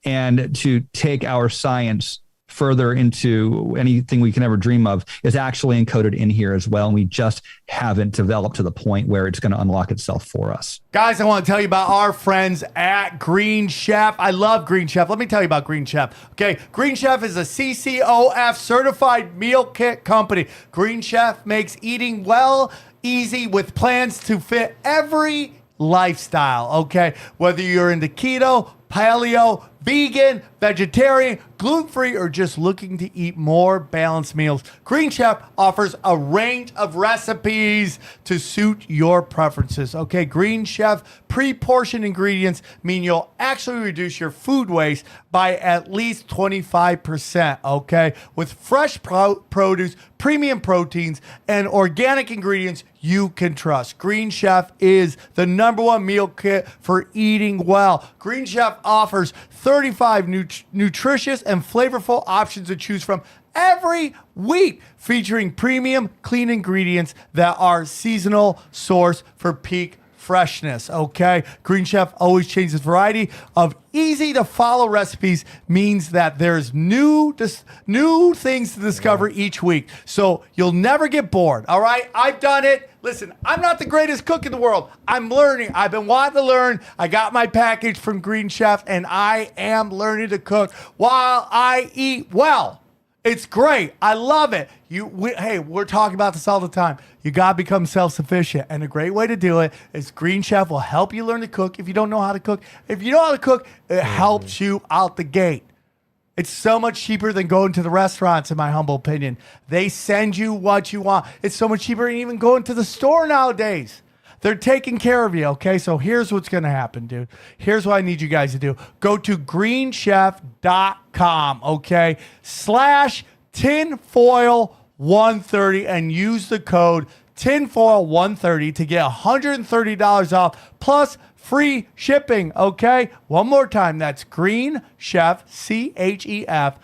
and to take our science further into anything we can ever dream of is actually encoded in here as well. And we just haven't developed to the point where it's going to unlock itself for us. Guys, I want to tell you about our friends at Green Chef. I love Green Chef. Let me tell you about Green Chef. Okay, Green Chef is a CCOF certified meal kit company. Green Chef makes eating well easy with plans to fit every lifestyle, okay? Whether you're into keto, paleo, vegan, vegetarian, gluten-free, or just looking to eat more balanced meals, Green Chef offers a range of recipes to suit your preferences. Okay, Green Chef pre-portioned ingredients mean you'll actually reduce your food waste by at least 25%, okay? With fresh produce, premium proteins, and organic ingredients you can trust. Green Chef is the #1 meal kit for eating well. Green Chef offers 35 nutritious and flavorful options to choose from every week, featuring premium, clean ingredients that are seasonal source for peak freshness, okay? Green Chef always changes variety of easy to follow recipes, means that there's new things to discover each week. So you'll never get bored, all right? I've done it. Listen, I'm not the greatest cook in the world. I'm learning. I've been wanting to learn. I got my package from Green Chef, and I am learning to cook while I eat well. It's great. I love it. Hey, we're talking about this all the time. You got to become self-sufficient. And a great way to do it is Green Chef will help you learn to cook if you don't know how to cook. If you know how to cook, it helps you out the gate. It's so much cheaper than going to the restaurants, in my humble opinion. They send you what you want. It's so much cheaper than even going to the store nowadays. They're taking care of you, okay? So here's what's going to happen, dude. Here's what I need you guys to do. Go to greenchef.com, okay? /tinfoil130 and use the code tinfoil130 to get $130 off plus free shipping, okay? One more time, that's greenchef, CHEF.com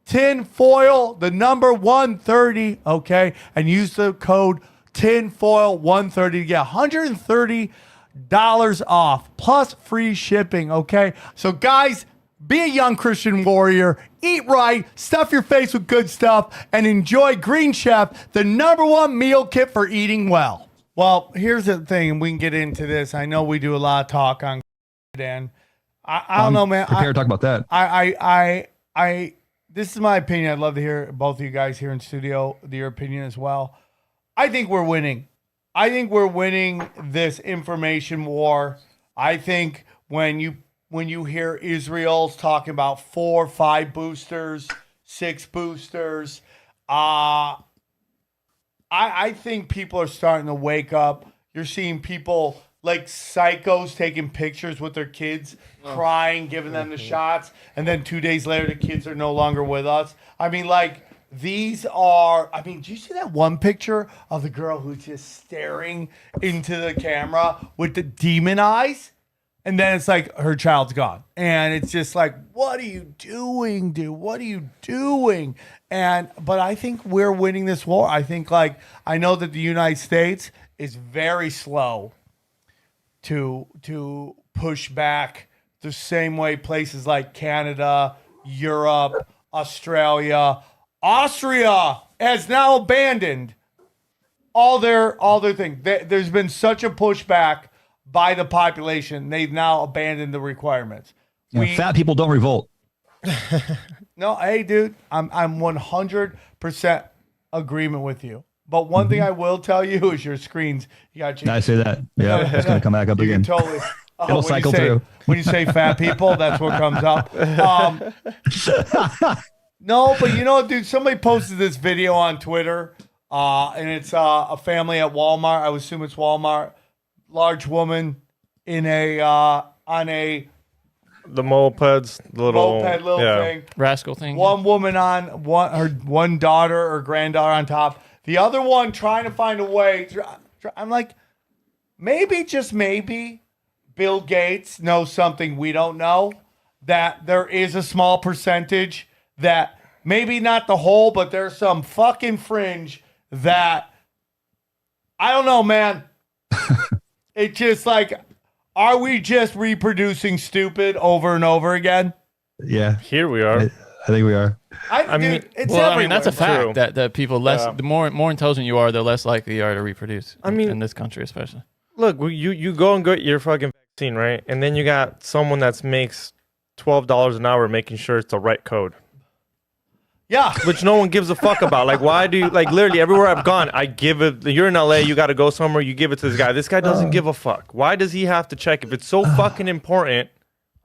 /tinfoil, the number 130, okay? And use the code tinfoil130 to get $130 off plus free shipping, okay? So guys, be a young Christian warrior, eat right, stuff your face with good stuff, and enjoy Green Chef, the #1 meal kit for eating well. Well, here's the thing, and we can get into this. I know we do a lot of talk on Dan. I don't know, man. Prepare to talk about that. This is my opinion. I'd love to hear both of you guys here in studio, your opinion as well. I think we're winning. I think we're winning this information war. I think when you hear Israel's talking about 4, 5 boosters, 6 boosters, I think people are starting to wake up. You're seeing people like psychos taking pictures with their kids, crying, giving them the shots, and then 2 days later the kids are no longer with us. I mean, like, these are, I mean, do you see that one picture of the girl who's just staring into the camera with the demon eyes? And then it's like her child's gone. And it's just like, what are you doing, dude? What are you doing? But I think we're winning this war. I think, like, I know that the United States is very slow to push back the same way places like Canada, Europe, Australia, Austria has now abandoned all their things. There's been such a pushback by the population. They've now abandoned the requirements. Fat people don't revolt. No, hey, dude, I'm 100% agreement with you. But one thing I will tell you is your screens. You got to change. I say that. Yeah, it's gonna come back up You again. can totally. It'll cycle through. When you say fat people, that's what comes up. No, but you know what, dude? Somebody posted this video on Twitter, and it's a family at Walmart. I would assume it's Walmart. Large woman in on the mopeds, little moped, thing, rascal thing. One woman on one daughter or granddaughter on top. The other one trying to find a way. I'm like, maybe, just maybe, Bill Gates knows something we don't know. That there is a small percentage that maybe not the whole, but there's some fucking fringe that I don't know, man. It's just like, are we just reproducing stupid over and over again? Yeah, here we are. I think we are. I mean, it's well, everywhere. I mean, that's a fact. True. That people the more intelligent you are, the less likely you are to reproduce. I mean, in this country especially. Look, you go and get your fucking vaccine, right? And then you got someone that makes $12 an hour making sure it's the right code. Yeah. Which no one gives a fuck about. Like, why do you, like, literally everywhere I've gone, I give it, you're in LA, you got to go somewhere, you give it to this guy. This guy doesn't give a fuck. Why does he have to check? If it's so fucking important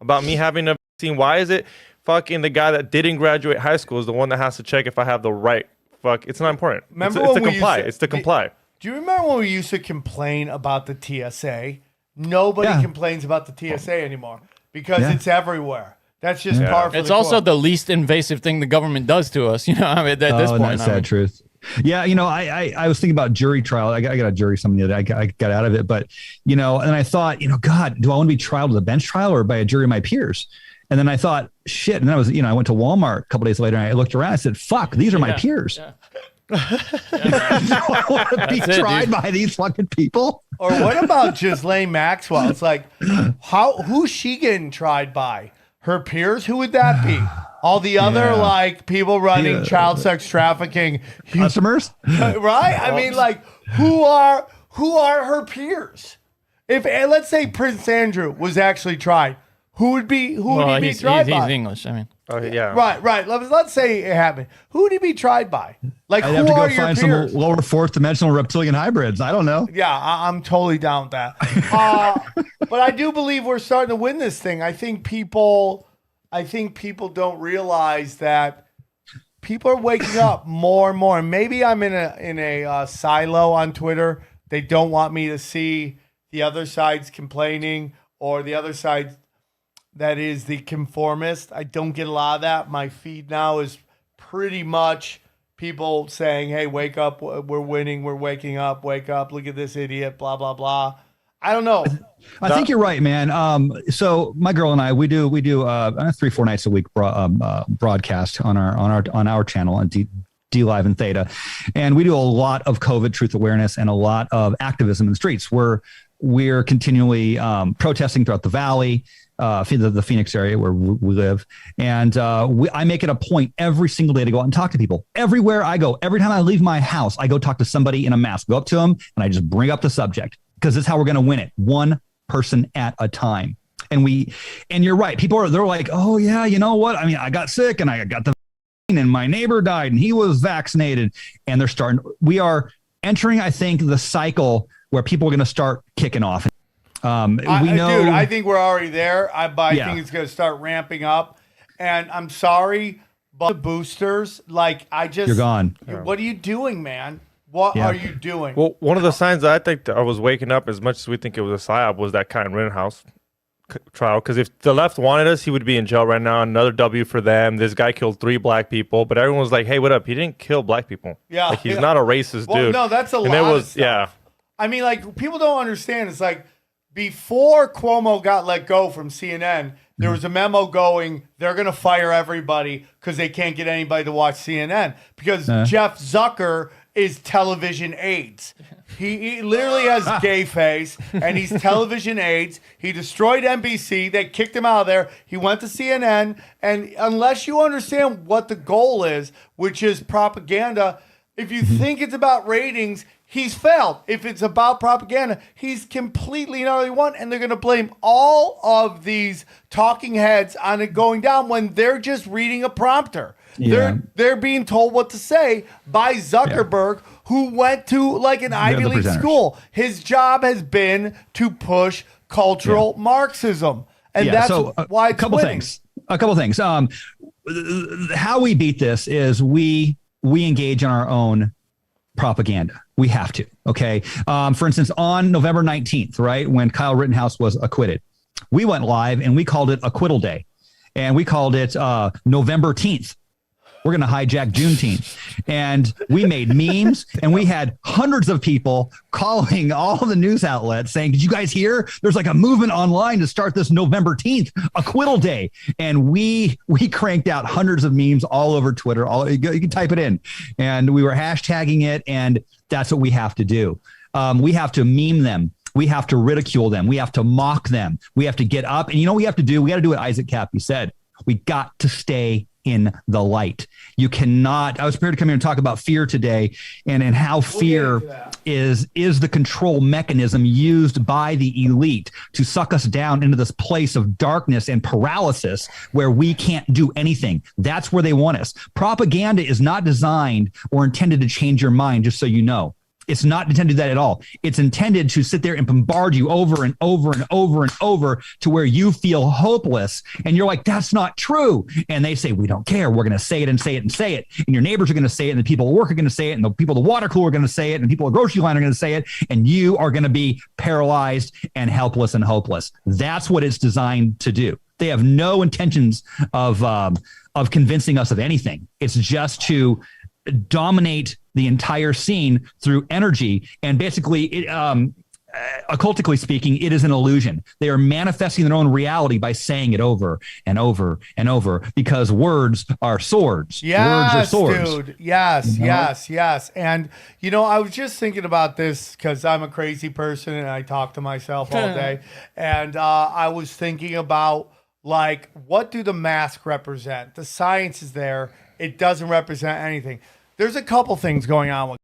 about me having a vaccine, why is it fucking the guy that didn't graduate high school is the one that has to check if I have the right fuck? It's not important. Remember it's when to we comply. used to- It's to comply. Do you remember when we used to complain about the TSA? Nobody complains about the TSA anymore because it's everywhere. That's just par for It's the also course. the least invasive thing the government does to us. You know, I mean, at this point, That's sad truth. Yeah, you know, I was thinking about jury trial. I got a jury something the other day. I got out of it, but you know, and I thought, you know, God, do I want to be tried with a bench trial or by a jury of my peers? And then I thought, shit. And then I went to Walmart a couple days later and I looked around. I said, fuck, these are my peers. Yeah. I want to be tried by these fucking people. Or what about Ghislaine Maxwell? It's like, who's she getting tried by? Her peers? Who would that be? All the other like people running child sex trafficking customers, right? I mean, like, who are her peers? If let's say Prince Andrew was actually tried, who would he be tried by? He's English. I mean, right. Let's say it happened. Who would he be tried by? Like, I'd who have to are go your find peers? some lower fourth dimensional reptilian hybrids. I don't know. Yeah, I'm totally down with that. But I do believe we're starting to win this thing. I think people don't realize that people are waking up more and more. And maybe I'm in a silo on Twitter. They don't want me to see the other side's complaining or the other side that is the conformist. I don't get a lot of that. My feed now is pretty much people saying, hey, wake up, we're winning, we're waking up, wake up, look at this idiot, blah, blah, blah. I don't know. I think you're right, man. So my girl and I, we do 3-4 nights a week broadcast on our channel on D Live and Theta, and we do a lot of COVID truth awareness and a lot of activism in the streets. We're continually protesting throughout the valley, the Phoenix area where we live, and I make it a point every single day to go out and talk to people. Everywhere I go, every time I leave my house, I go talk to somebody in a mask. Go up to them and I just bring up the subject. Because that's how we're going to win it, one person at a time. And you're right. They're like, oh yeah, you know what? I mean, I got sick and I got the vaccine and my neighbor died and he was vaccinated. And we are entering, I think, the cycle where people are going to start kicking off. We know, dude, I think we're already there. But I Yeah. think it's going to start ramping up. And I'm sorry, but the boosters, like, you're gone. What are you doing, man? What Yeah. are you doing? Well, one of the signs that I think that I was waking up, as much as we think it was a psyop, was that Kyle Rittenhouse trial. Because if the left wanted us, he would be in jail right now. Another W for them. This guy killed 3 black people, but everyone was like, "Hey, what up? He didn't kill black people. Yeah, like he's not a racist Well, dude." no, that's a and lot it was, of stuff. yeah. I mean, like, people don't understand. It's like before Cuomo got let go from CNN, there was a memo going, they're going to fire everybody because they can't get anybody to watch CNN because Jeff Zucker is television AIDS. He literally has gay face and he's television AIDS. He destroyed NBC. They kicked him out of there. He went to CNN. And unless you understand what the goal is, which is propaganda, if you think it's about ratings, he's failed. If it's about propaganda, he's completely not only one, and they're going to blame all of these talking heads on it going down when they're just reading a prompter. Yeah. They're being told what to say by Zuckerberg, who went to like an Ivy League presenters. school. His job has been to push cultural Marxism, and that's why it's winning. A couple things. How we beat this is we engage in our own propaganda. We have to. Okay. For instance, on November 19th, right, when Kyle Rittenhouse was acquitted, we went live and we called it Acquittal Day, and we called it November 10th. We're going to hijack Juneteenth. And we made memes, and we had hundreds of people calling all the news outlets saying, "Did you guys hear? There's like a movement online to start this November 10th Acquittal Day." And we cranked out hundreds of memes all over Twitter. You can type it in. And we were hashtagging it, and that's what we have to do. We have to meme them. We have to ridicule them. We have to mock them. We have to get up. And you know what we have to do? We got to do what Isaac Cappy said. We got to stay in the light. You cannot. I was prepared to come here and talk about fear today, and how fear is the control mechanism used by the elite to suck us down into this place of darkness and paralysis where we can't do anything. That's where they want us. Propaganda is not designed or intended to change your mind, just so you know. It's not intended to do that at all. It's intended to sit there and bombard you over and over and over and over to where you feel hopeless. And you're like, that's not true. And they say, we don't care. We're going to say it and say it and say it. And your neighbors are going to say it. And the people at work are going to say it. And the people at the water cooler are going to say it. And the people at the grocery line are going to say it. And you are going to be paralyzed and helpless and hopeless. That's what it's designed to do. They have no intentions of convincing us of anything. It's just to dominate the entire scene through energy. And basically, occultically speaking, it is an illusion. They are manifesting their own reality by saying it over and over and over, because words are swords. Yes, words are swords. dude. Yes, yes. And, you know, I was just thinking about this because I'm a crazy person and I talk to myself all day. And I was thinking about, like, what do the masks represent? The science is there. It doesn't represent anything. There's a couple things going on with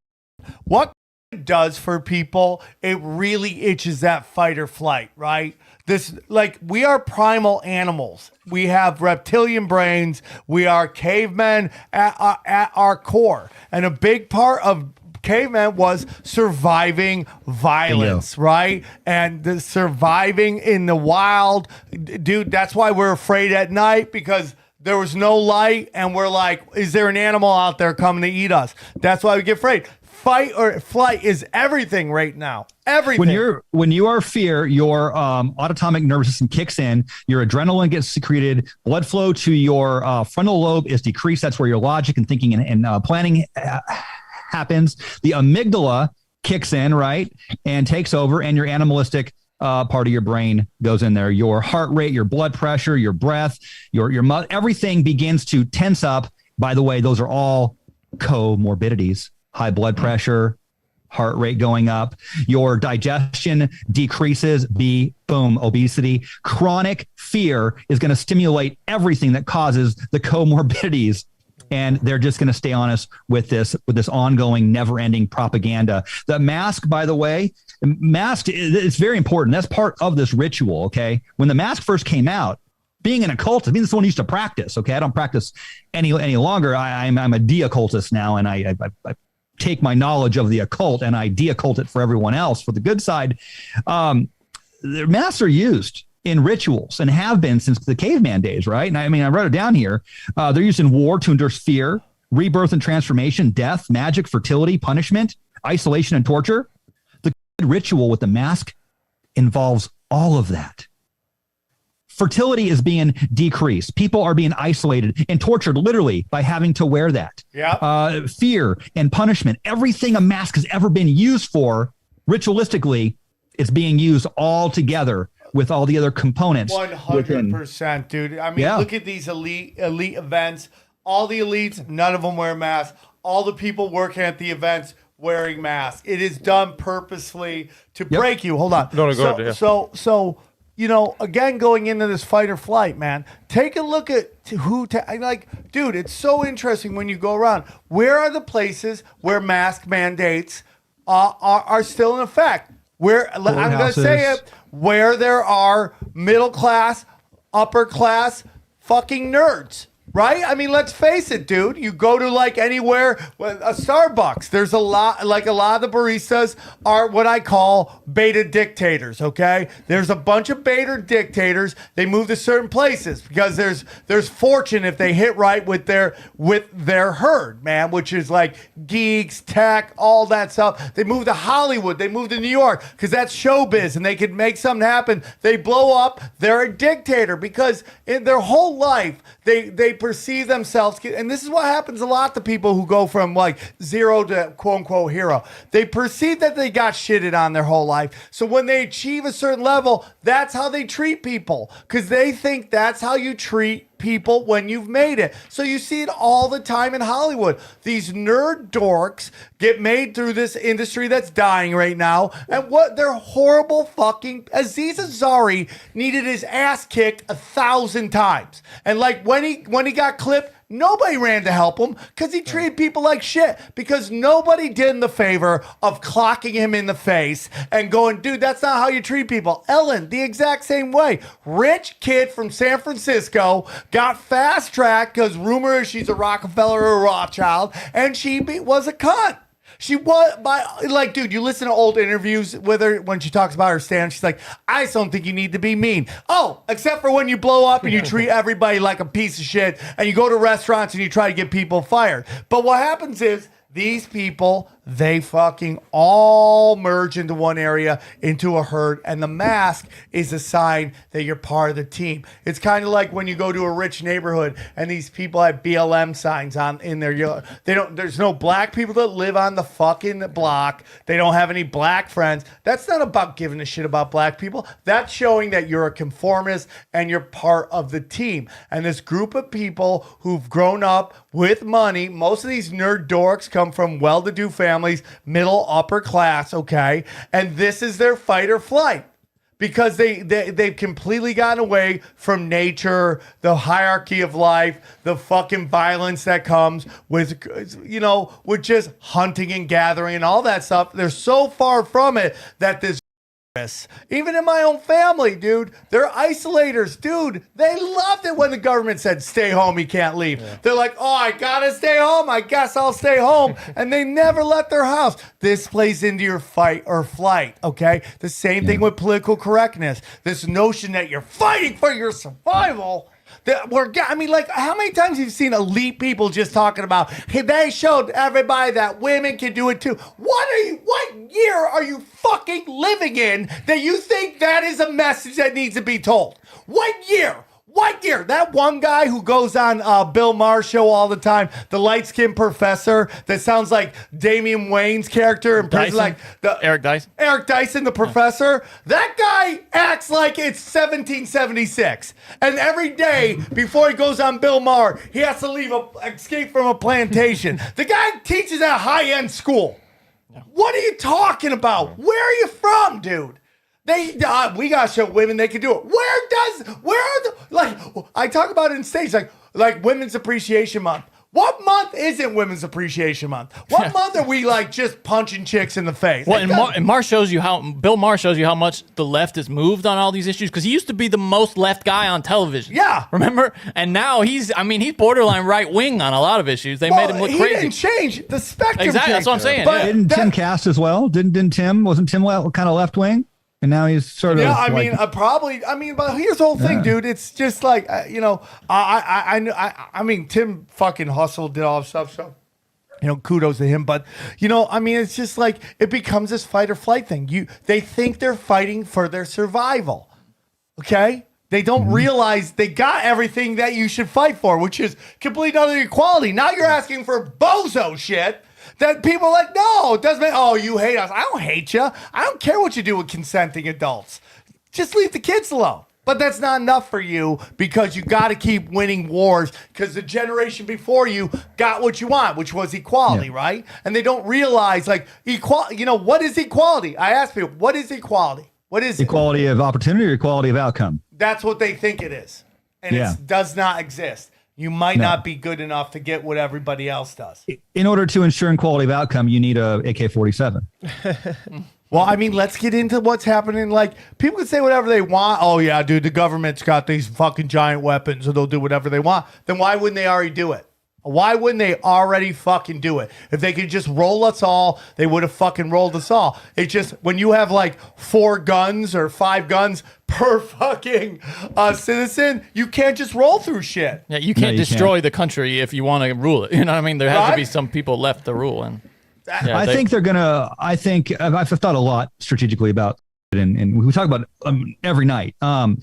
what it does for people. It really itches that fight or flight, right? This, like, we are primal animals. We have reptilian brains. We are cavemen at our core. And a big part of caveman was surviving violence, right? And the surviving in the wild. Dude, that's why we're afraid at night, because there was no light, and we're like, is there an animal out there coming to eat us? That's why we get afraid. Fight or flight is everything right now. Everything. When you are fear, your autonomic nervous system kicks in, your adrenaline gets secreted, blood flow to your frontal lobe is decreased. That's where your logic and thinking and planning happens. The amygdala kicks in, right, and takes over, and your animalistic part of your brain goes in there. Your heart rate, your blood pressure, your breath, your everything begins to tense up. By the way, those are all comorbidities: high blood pressure, heart rate going up. Your digestion decreases. Boom, obesity. Chronic fear is going to stimulate everything that causes the comorbidities. And they're just going to stay on us with this ongoing, never-ending propaganda. The mask, by the way, it's very important. That's part of this ritual, okay? When the mask first came out, being an occultist, I mean, this one used to practice, okay? I don't practice any longer. I'm a de-occultist now, and I take my knowledge of the occult and I de-occult it for everyone else, for the good side. the masks are used in rituals and have been since the caveman days, right? And I mean, I wrote it down here. They're used in war to endure fear, rebirth and transformation, death, magic, fertility, punishment, isolation, and torture. The ritual with the mask involves all of that. Fertility is being decreased. People are being isolated and tortured literally by having to wear that. Yeah. Fear and punishment, everything a mask has ever been used for, ritualistically, it's being used all together with all the other components. 100%, dude. I mean, look at these elite events. All the elites, none of them wear masks. All the people working at the events wearing masks. It is done purposefully to break you. Hold on. So, you know, again, going into this fight or flight, man, take a look at dude, it's so interesting when you go around. Where are the places where mask mandates are still in effect? Where, I'm going to say it, where there are middle class, upper class fucking nerds. Right? I mean, let's face it, dude. You go to like anywhere, a Starbucks, there's a lot of the baristas are what I call beta dictators, okay? There's a bunch of beta dictators. They move to certain places because there's fortune if they hit right with their herd, man, which is like geeks, tech, all that stuff. They move to Hollywood. They move to New York because that's showbiz and they can make something happen. They blow up. They're a dictator because in their whole life, they perceive themselves, and this is what happens a lot to people who go from like zero to quote unquote hero. They perceive that they got shitted on their whole life. So when they achieve a certain level, that's how they treat people because they think that's how you treat people when you've made it. So you see it all the time in Hollywood. These nerd dorks get made through this industry that's dying right now. And what they're horrible fucking Aziz Ansari needed his ass kicked 1,000 times. And like when he got clipped, nobody ran to help him because he treated people like shit because nobody did him the favor of clocking him in the face and going, dude, that's not how you treat people. Ellen, the exact same way. Rich kid from San Francisco got fast tracked because rumor is she's a Rockefeller or a Rothschild and she was a cunt. She was like, dude, you listen to old interviews with her when she talks about her stand. She's like, I just don't think you need to be mean. Oh, except for when you blow up and you treat everybody like a piece of shit and you go to restaurants and you try to get people fired. But what happens is these people, they fucking all merge into one area, into a herd, and the mask is a sign that you're part of the team. It's kind of like when you go to a rich neighborhood and these people have BLM signs in their yard. There's no black people that live on the fucking block. They don't have any black friends. That's not about giving a shit about black people. That's showing that you're a conformist and you're part of the team. And this group of people who've grown up with money, most of these nerd dorks come from well-to-do families, middle, upper class, okay? And this is their fight or flight because they've completely gotten away from nature, the hierarchy of life, the fucking violence that comes with, with just hunting and gathering and all that stuff. They're so far from it that this even in my own family, dude, they're isolators, dude. They loved it when the government said, stay home, you can't leave. Yeah. They're like, oh, I gotta stay home. I guess I'll stay home. And they never left their house. This plays into your fight or flight, okay? The same thing with political correctness. This notion that you're fighting for your survival. How many times have you seen elite people just talking about, hey, they showed everybody that women can do it too? What year are you fucking living in that you think that is a message that needs to be told? What year? What year? That one guy who goes on Bill Maher's show all the time, the light-skinned professor that sounds like Damian Wayne's character in prison, like Eric Dyson. Eric Dyson, the professor. That guy acts like it's 1776, and every day before he goes on Bill Maher, he has to escape from a plantation. The guy teaches at a high-end school. What are you talking about? Where are you from, dude? We gotta show women they can do it. I talk about it in stage, like Women's Appreciation Month. What month isn't Women's Appreciation Month? What month are we like just punching chicks in the face? Well, and Maher shows you Bill Maher shows you how much the left has moved on all these issues because he used to be the most left guy on television. Yeah, remember? And now he's borderline right wing on a lot of issues. They made him look crazy. He didn't change the spectrum. Exactly, that's what I'm saying. But didn't Tim cast as well? Wasn't Tim kind of left wing? And now he's sort of. Yeah, I mean, probably. I mean, but here's the whole thing, dude. It's just like I mean, Tim fucking hustled, did all this stuff. So, kudos to him. But I mean, it's just like it becomes this fight or flight thing. They think they're fighting for their survival. Okay. They don't realize they got everything that you should fight for, which is complete utter equality. Now you're asking for bozo shit that people are like, no, it doesn't make, oh, you hate us. I don't hate you. I don't care what you do with consenting adults. Just leave the kids alone. But that's not enough for you because you got to keep winning wars because the generation before you got what you want, which was equality, right? And they don't realize, like, equality. What is equality? I ask people, what is equality? What is equality of opportunity or equality of outcome? That's what they think it is. And it does not exist. You might not be good enough to get what everybody else does. In order to ensure equality of outcome, you need a AK-47. Well, I mean, let's get into what's happening. Like, people can say whatever they want. Oh, yeah, dude, the government's got these fucking giant weapons, so they'll do whatever they want. Then why wouldn't they already do it? Why wouldn't they already fucking do it? If they could just roll us all, they would have fucking rolled us all. It's just when you have like 4 guns or 5 guns per fucking citizen, you can't just roll through shit. Yeah, you can't destroy the country if you want to rule it. You know what I mean? There has to be some people left to rule. And I think they're gonna. I think I've thought a lot strategically about it, and we talk about it every night. I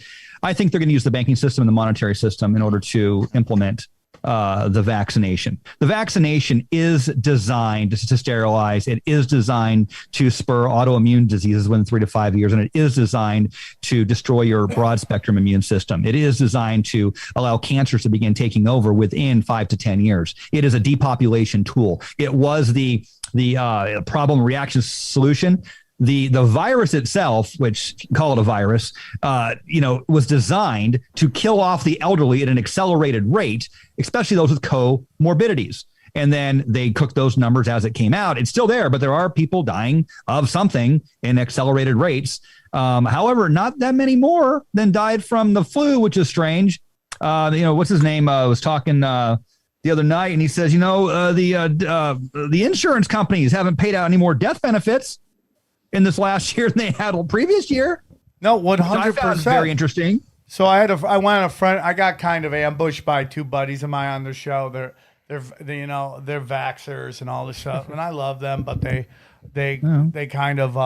think they're going to use the banking system and the monetary system in order to implement the vaccination. The vaccination is designed to sterilize. It is designed to spur autoimmune diseases within 3 to 5 years, and it is designed to destroy your broad spectrum immune system. It is designed to allow cancers to begin taking over within 5 to 10 years. It is a depopulation tool. It was the problem reaction solution. The virus itself, which call it a virus, was designed to kill off the elderly at an accelerated rate, especially those with comorbidities. And then they cooked those numbers as it came out. It's still there, but there are people dying of something in accelerated rates. However, not that many more than died from the flu, which is strange. What's his name? Was talking the other night, and he says, the insurance companies haven't paid out any more death benefits in this last year than they had the previous year. No, 100%. Very interesting. So I went on a front. I got kind of ambushed by 2 buddies of mine on their show. They're vaxxers and all this stuff, and I love them, but they kind of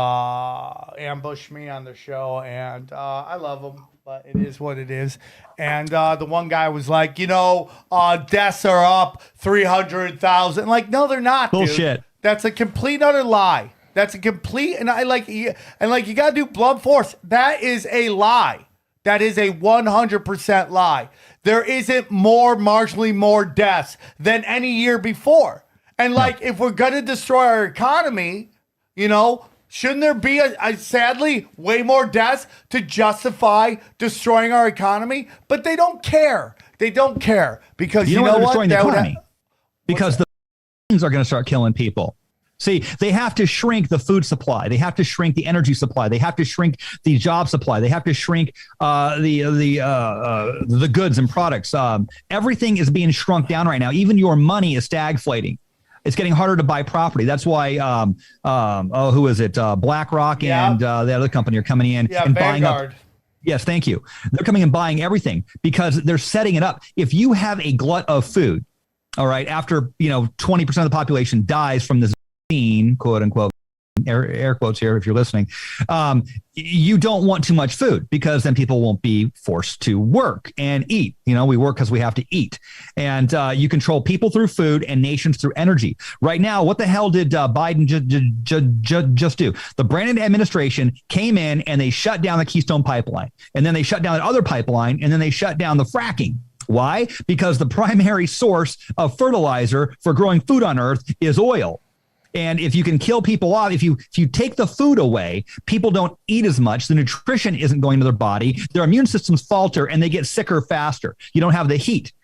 ambushed me on their show, and I love them, but it is what it is. And the one guy was like, deaths are up 300,000. Like, no, they're not. Bullshit. Dude. That's a complete utter lie. That's a complete, you got to do blunt force. That is a lie. That is a 100% lie. There isn't marginally more deaths than any year before. And if we're going to destroy our economy, shouldn't there be sadly way more deaths to justify destroying our economy? But they don't care. They don't care because you know what? Destroying the economy? Because the things are going to start killing people. See, they have to shrink the food supply. They have to shrink the energy supply. They have to shrink the job supply. They have to shrink the goods and products. Everything is being shrunk down right now. Even your money is stagflating. It's getting harder to buy property. That's why, who is it? BlackRock and the other company are coming in and buying up. Yes, thank you. They're coming and buying everything because they're setting it up. If you have a glut of food, all right, after 20% of the population dies from this quote unquote air quotes here if you're listening, you don't want too much food because then people won't be forced to work and eat. We work because we have to eat, and you control people through food and nations through energy. Right now, what the hell did Biden just do? The Brandon administration came in and they shut down the Keystone Pipeline, and then they shut down that other pipeline, and then they shut down the fracking. Why? Because the primary source of fertilizer for growing food on Earth is oil. And if you can kill people off, if you take the food away, people don't eat as much. The nutrition isn't going to their body. Their immune systems falter and they get sicker faster. You don't have the heat.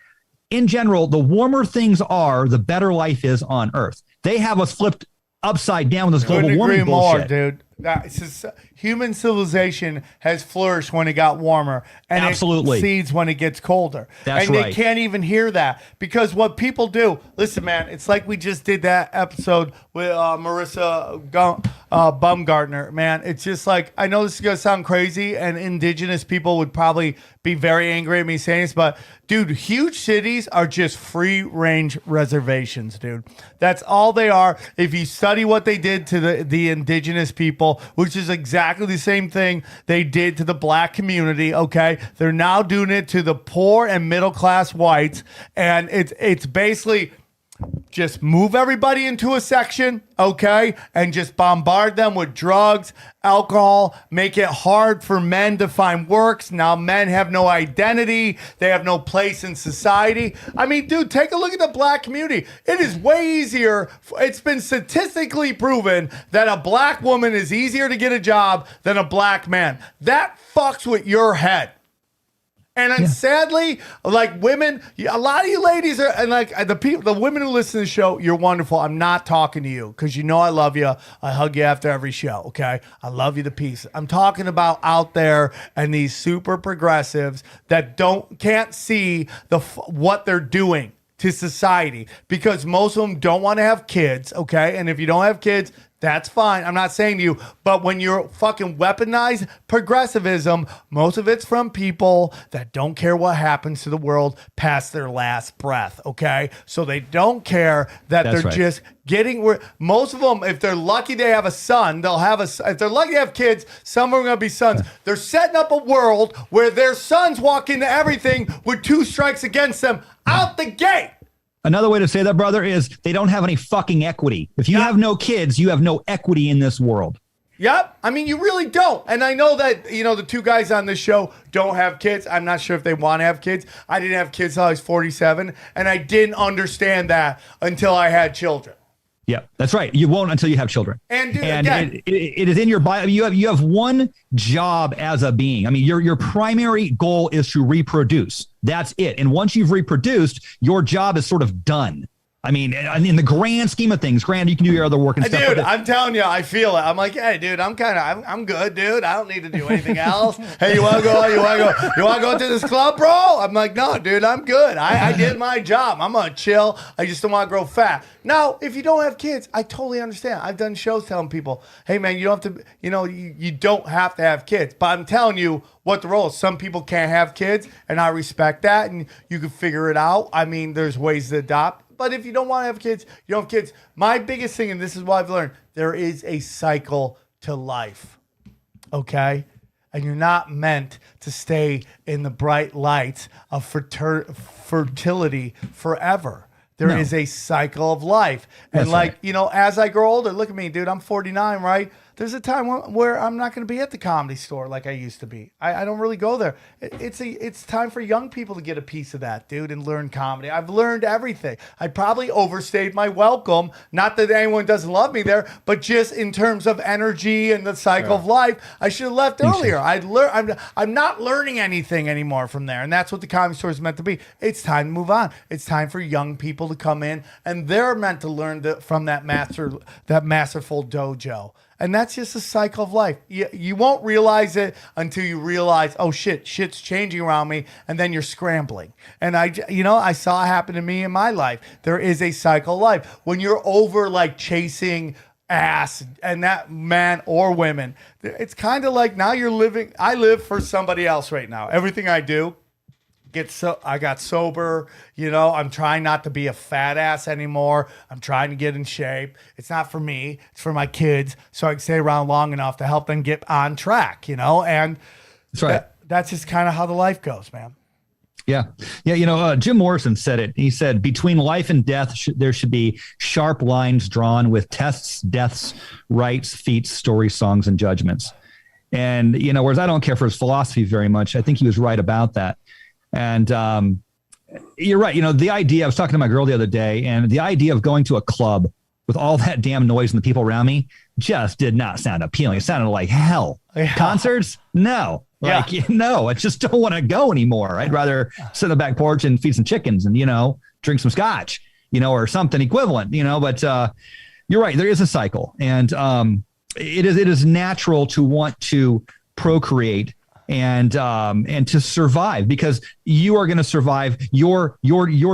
In general, the warmer things are, the better life is on Earth. They have us flipped upside down with this global warming bullshit. Dude. Human civilization has flourished when it got warmer, and Absolutely. it cedes when it gets colder. That's and right. they can't even hear that because what people do. Listen, man, it's like we just did that episode with Marissa Baumgartner. Man, it's just like, I know this is gonna sound crazy, and indigenous people would probably be very angry at me saying this, but dude, huge cities are just free range reservations, dude. That's all they are. If you study what they did to the indigenous people, which is exactly the same thing they did to the black community, okay? They're now doing it to the poor and middle class whites, and it's basically just move everybody into a section, okay? And just bombard them with drugs, alcohol, make it hard for men to find works. Now men have no identity. They have no place in society. I mean, dude, take a look at the black community. It is way easier. It's been statistically proven that a black woman is easier to get a job than a black man. That fucks with your head. And then sadly, like women, a lot of you ladies are, and like the women who listen to the show, you're wonderful. I'm not talking to you because you know I love you. I hug you after every show, okay? I love you to pieces. I'm talking about out there and these super progressives that can't see what they're doing to society because most of them don't want to have kids, okay? And if you don't have kids, that's fine. I'm not saying to you, but when you're fucking weaponized progressivism, most of it's from people that don't care what happens to the world past their last breath, okay? So they don't care that That's they're right. just getting where most of them, if they're lucky they have a son, they'll have if they're lucky to have kids, some are going to be sons. They're setting up a world where their sons walk into everything with 2 strikes against them out the gate. Another way to say that, brother, is they don't have any fucking equity. If you have no kids, you have no equity in this world. Yep. I mean, you really don't. And I know that, you know, the 2 guys on this show don't have kids. I'm not sure if they want to have kids. I didn't have kids until I was 47, and I didn't understand that until I had children. Yeah, that's right. You won't until you have children. And, dude, and again, it is in your bio. You have one job as a being. I mean, your primary goal is to reproduce. That's it. And once you've reproduced, your job is sort of done. I mean, in the grand scheme of things, you can do your other work and stuff. Dude, I'm telling you, I feel it. I'm like, hey, dude, I'm good, dude. I don't need to do anything else. Hey, you want to go to this club, bro? I'm like, no, dude, I'm good. I did my job. I'm gonna chill. I just don't want to grow fat. Now, if you don't have kids, I totally understand. I've done shows telling people, hey, man, you don't have to, you don't have to have kids. But I'm telling you what the role is. Some people can't have kids, and I respect that, and you can figure it out. I mean, there's ways to adopt. But if you don't want to have kids, you don't have kids. My biggest thing, and this is what I've learned, there is a cycle to life, okay? And you're not meant to stay in the bright lights of fertility forever. There is a cycle of life. And as I grow older, look at me, dude, I'm 49, right? There's a time where I'm not going to be at the Comedy Store like I used to be. I don't really go there. It's time for young people to get a piece of that, dude, and learn comedy. I've learned everything. I probably overstayed my welcome. Not that anyone doesn't love me there, but just in terms of energy and the cycle of life, I should have left earlier. I'm not learning anything anymore from there, and that's what the Comedy Store is meant to be. It's time to move on. It's time for young people to come in, and they're meant to learn from that masterful dojo. And that's just a cycle of life. You won't realize it until you realize, oh shit's changing around me, and then you're scrambling. And I saw it happen to me in my life. There is a cycle of life. When you're over like chasing ass, and that man or women, it's kind of like now I live for somebody else right now. Everything I do. I got sober, I'm trying not to be a fat ass anymore. I'm trying to get in shape. It's not for me, it's for my kids, so I can stay around long enough to help them get on track, and that's right. That's just kind of how the life goes, man. Yeah. Jim Morrison said it. He said, between life and death, there should be sharp lines drawn with tests, deaths, rights, feats, stories, songs, and judgments. And, whereas I don't care for his philosophy very much, I think he was right about that. And you're right. The idea, I was talking to my girl the other day, and the idea of going to a club with all that damn noise and the people around me just did not sound appealing. It sounded like hell. Yeah. Concerts? No. No, I just don't want to go anymore. I'd rather sit on the back porch and feed some chickens and, drink some scotch, or something equivalent, but you're right. There is a cycle. And it is natural to want to procreate and to survive, because you are going to survive. Your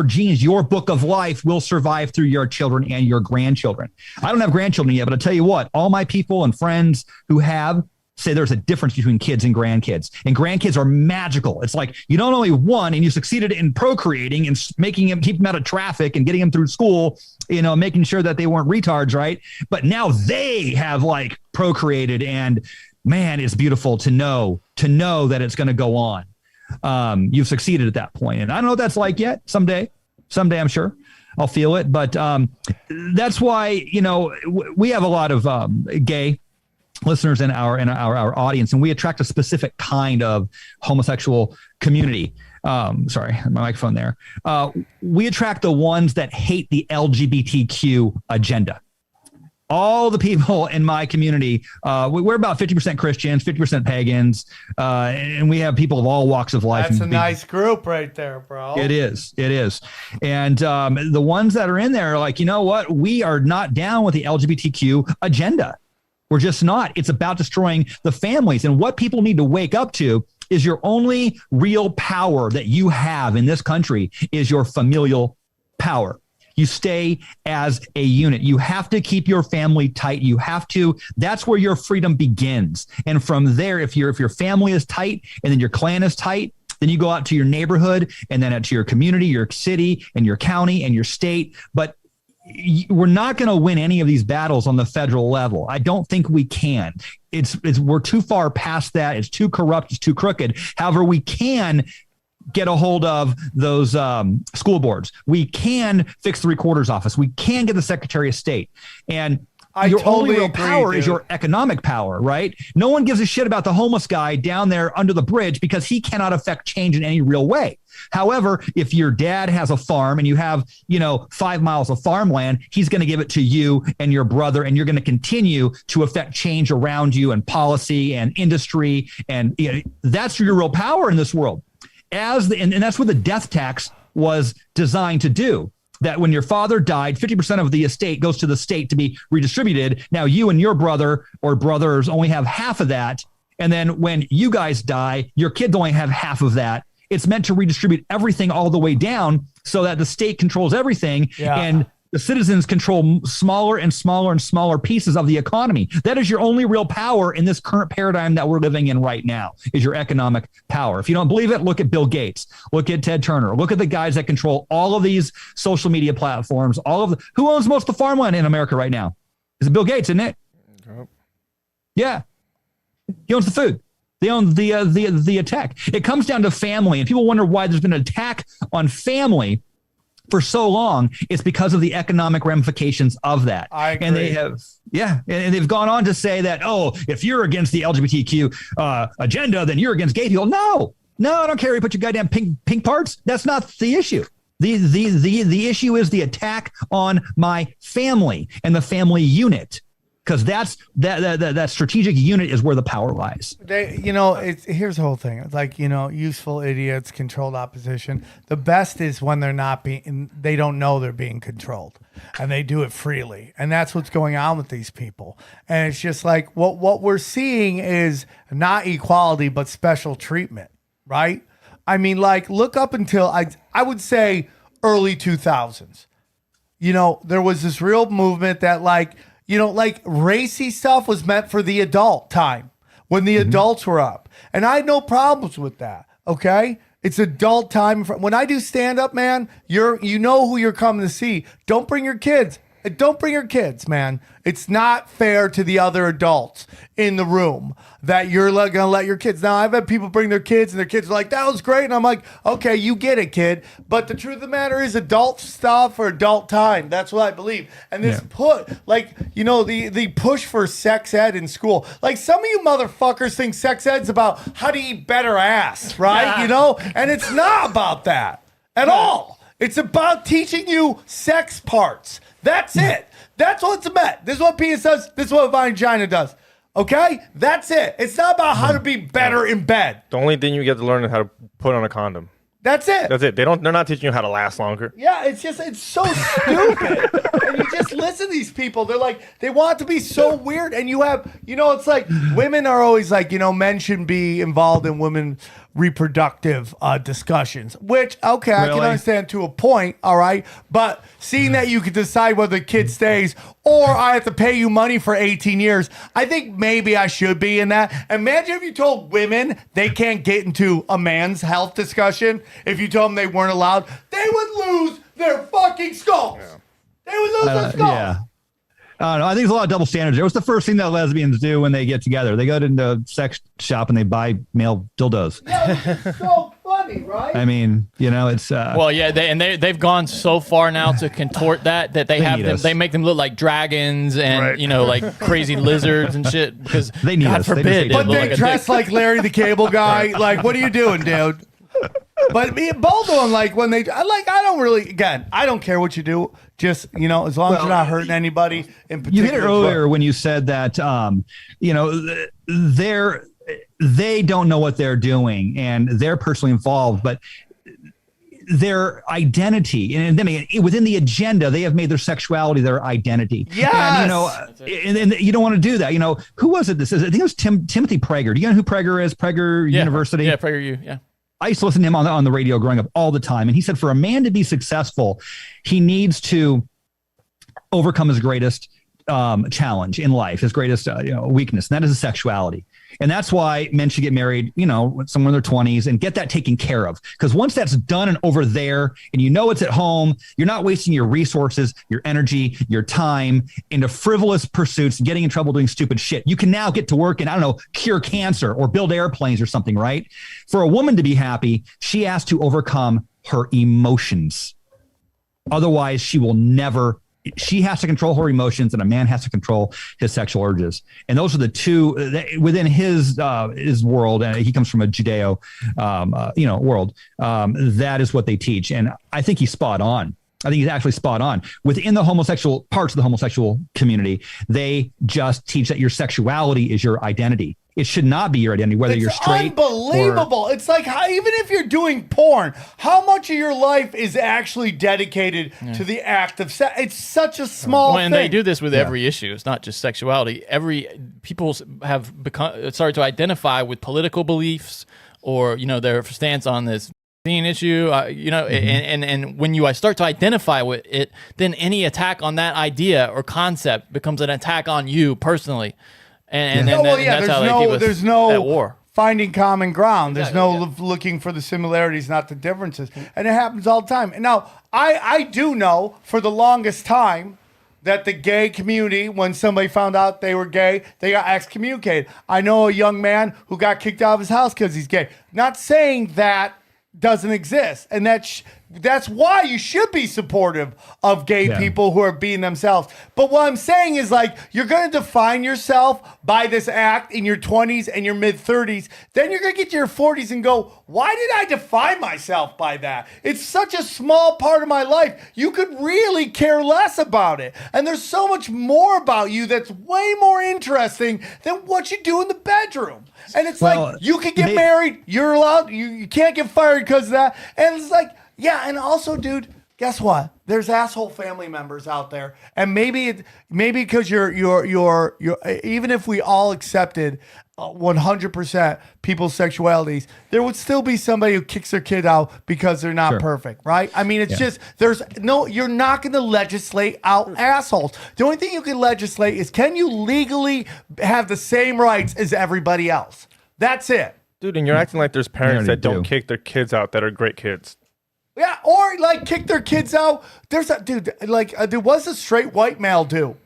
genes, your book of life will survive through your children and your grandchildren. I don't have grandchildren yet, but I'll tell you what, all my people and friends who have say there's a difference between kids and grandkids. And grandkids are magical. It's like you don't only won and you succeeded in procreating and making them, keep them out of traffic and getting them through school, making sure that they weren't retards, right? But now they have like procreated, and man, it's beautiful to know that it's going to go on. You've succeeded at that point. And I don't know what that's like yet. Someday I'm sure I'll feel it. But that's why, we have a lot of gay listeners in our audience, and we attract a specific kind of homosexual community. Sorry, my microphone there. We attract the ones that hate the LGBTQ agenda. All the people in my community, we're about 50% Christians, 50% pagans, and we have people of all walks of life. That's a nice group right there, bro. It is. And the ones that are in there are like, you know what? We are not down with the LGBTQ agenda. We're just not. It's about destroying the families. And what people need to wake up to is your only real power that you have in this country is your familial power. You stay as a unit. You have to keep your family tight. That's where your freedom begins. And from there, if your family is tight and then your clan is tight, then you go out to your neighborhood and then out to your community, your city and your county and your state. But we're not going to win any of these battles on the federal level. I don't think we can. We're too far past that. It's too corrupt. It's too crooked. However, we can get a hold of those school boards. We can fix the recorder's office. We can get the Secretary of State. And your totally only real power is your economic power, right? No one gives a shit about the homeless guy down there under the bridge because he cannot affect change in any real way. However, if your dad has a farm and you have, 5 miles of farmland, he's going to give it to you and your brother, and you're going to continue to affect change around you and policy and industry. And that's your real power in this world. And that's what the death tax was designed to do. That when your father died, 50% of the estate goes to the state to be redistributed. Now you and your brother or brothers only have half of that. And then when you guys die, your kids only have half of that. It's meant to redistribute everything all the way down so that the state controls everything. Yeah. And the citizens control smaller and smaller and smaller pieces of the economy. That is your only real power in this current paradigm that we're living in right now, is your economic power. If you don't believe it, look at Bill Gates, look at Ted Turner, look at the guys that control all of these social media platforms, who owns most of the farmland in America right now? Is it Bill Gates, isn't it? Yep. Yeah. He owns the food. They own the attack. It comes down to family, and people wonder why there's been an attack on family for so long. It's because of the economic ramifications of that. I agree. And they have, and they've gone on to say that, if you're against the LGBTQ agenda, then you're against gay people. No, I don't care. You put your goddamn pink parts. That's not the issue. The issue is the attack on my family and the family unit. Because that strategic unit is where the power lies. Here's the whole thing. It's like, useful idiots, controlled opposition. The best is when they don't know they're being controlled, and they do it freely. And that's what's going on with these people. And it's just like what we're seeing is not equality, but special treatment, right? I mean, like, look up until I would say early 2000s. There was this real movement that racy stuff was meant for the adult time when the adults were up. And I had no problems with that. Okay. It's adult time. When I do stand up, man, you know who you're coming to see. Don't bring your kids. Don't bring your kids, man. It's not fair to the other adults in the room that you're going to let your kids. Now, I've had people bring their kids, and their kids are like, that was great. And I'm like, okay, you get it, kid. But the truth of the matter is adult stuff or adult time. That's what I believe. And this the push for sex ed in school. Like, some of you motherfuckers think sex ed's about how to eat better ass, right? Yeah. And it's not about that at all. It's about teaching you sex parts. That's it. That's what it's about. This is what penis does. This is what vagina does. Okay? That's it. It's not about how to be better in bed. The only thing you get to learn is how to put on a condom. That's it. That's it. They're not teaching you how to last longer. Yeah, it's so stupid. And you just listen to these people. They're like, they want to be so weird. And you have, it's like women are always like, men shouldn't be involved in women reproductive discussions, which, okay, I can understand to a point. All right. But seeing that you can decide whether the kid stays or I have to pay you money for 18 years, I think maybe I should be in that. Imagine if you told women they can't get into a man's health discussion. If you told them they weren't allowed, they would lose their fucking skulls. Yeah. They would lose their skulls. Yeah. I don't know. I think there's a lot of double standards. It was the first thing that lesbians do when they get together. They go into a sex shop and they buy male dildos. Yeah, it's so funny, right? I mean, it's well, yeah, they've gone so far now to contort that they have them. They make them look like dragons and like crazy lizards and shit because they need God us. forbid, but they dress like Larry the Cable Guy. Like, what are you doing, dude? But me and both of them, like when I don't care what you do. Just, as long as you're not hurting anybody in particular. You hit it earlier when you said that, they don't know what they're doing and they're personally involved, but their identity and then within the agenda, they have made their sexuality their identity. Yes. And you don't want to do that. Who was it? I think it was Timothy Prager. Do you know who Prager is? Prager University. Yeah, Prager. Yeah. I used to listen to him on the radio growing up all the time. And he said, for a man to be successful, he needs to overcome his greatest challenge in life, his greatest weakness. And that is his sexuality. And that's why men should get married, somewhere in their 20s and get that taken care of. Because once that's done and over there and it's at home, you're not wasting your resources, your energy, your time into frivolous pursuits, getting in trouble doing stupid shit. You can now get to work and, cure cancer or build airplanes or something, right? For a woman to be happy, she has to overcome her emotions. Otherwise, she has to control her emotions and a man has to control his sexual urges. And those are the two within his world. And he comes from a Judeo, world. That is what they teach. And I think he's spot on. I think he's actually spot on. Within the homosexual parts of the homosexual community, they just teach that your sexuality is your identity. It should not be your identity, whether you're straight. Unbelievable. It's like even if you're doing porn, how much of your life is actually dedicated to the act of sex? It's such a small thing. And they do this with every issue. It's not just sexuality. People have started to identify with political beliefs or, their stance on this issue, and when you start to identify with it, then any attack on that idea or concept becomes an attack on you personally. And that's how they keep us there's no at war. Finding common ground. There's looking for the similarities, not the differences. And it happens all the time. And now, I do know for the longest time that the gay community, when somebody found out they were gay, they got excommunicated. I know a young man who got kicked out of his house because he's gay. Not saying that doesn't exist. And that's why you should be supportive of gay people who are being themselves. But what I'm saying is, like, you're going to define yourself by this act in your 20s and your mid 30s. Then you're going to get to your 40s and go, why did I define myself by that? It's such a small part of my life. You could really care less about it. And there's so much more about you that's way more interesting than what you do in the bedroom. And it's like, you can get married, you're allowed, you can't get fired because of that. And it's like, yeah, and also, dude, guess what? There's asshole family members out there, and maybe because you're even if we all accepted 100% people's sexualities, there would still be somebody who kicks their kid out because they're not perfect, right? I mean, it's just you're not going to legislate out assholes. The only thing you can legislate is, can you legally have the same rights as everybody else? That's it, dude. And you're acting like there's parents that don't kick their kids out that are great kids. Yeah, or like kick their kids out. There's a dude, there was a straight white male do.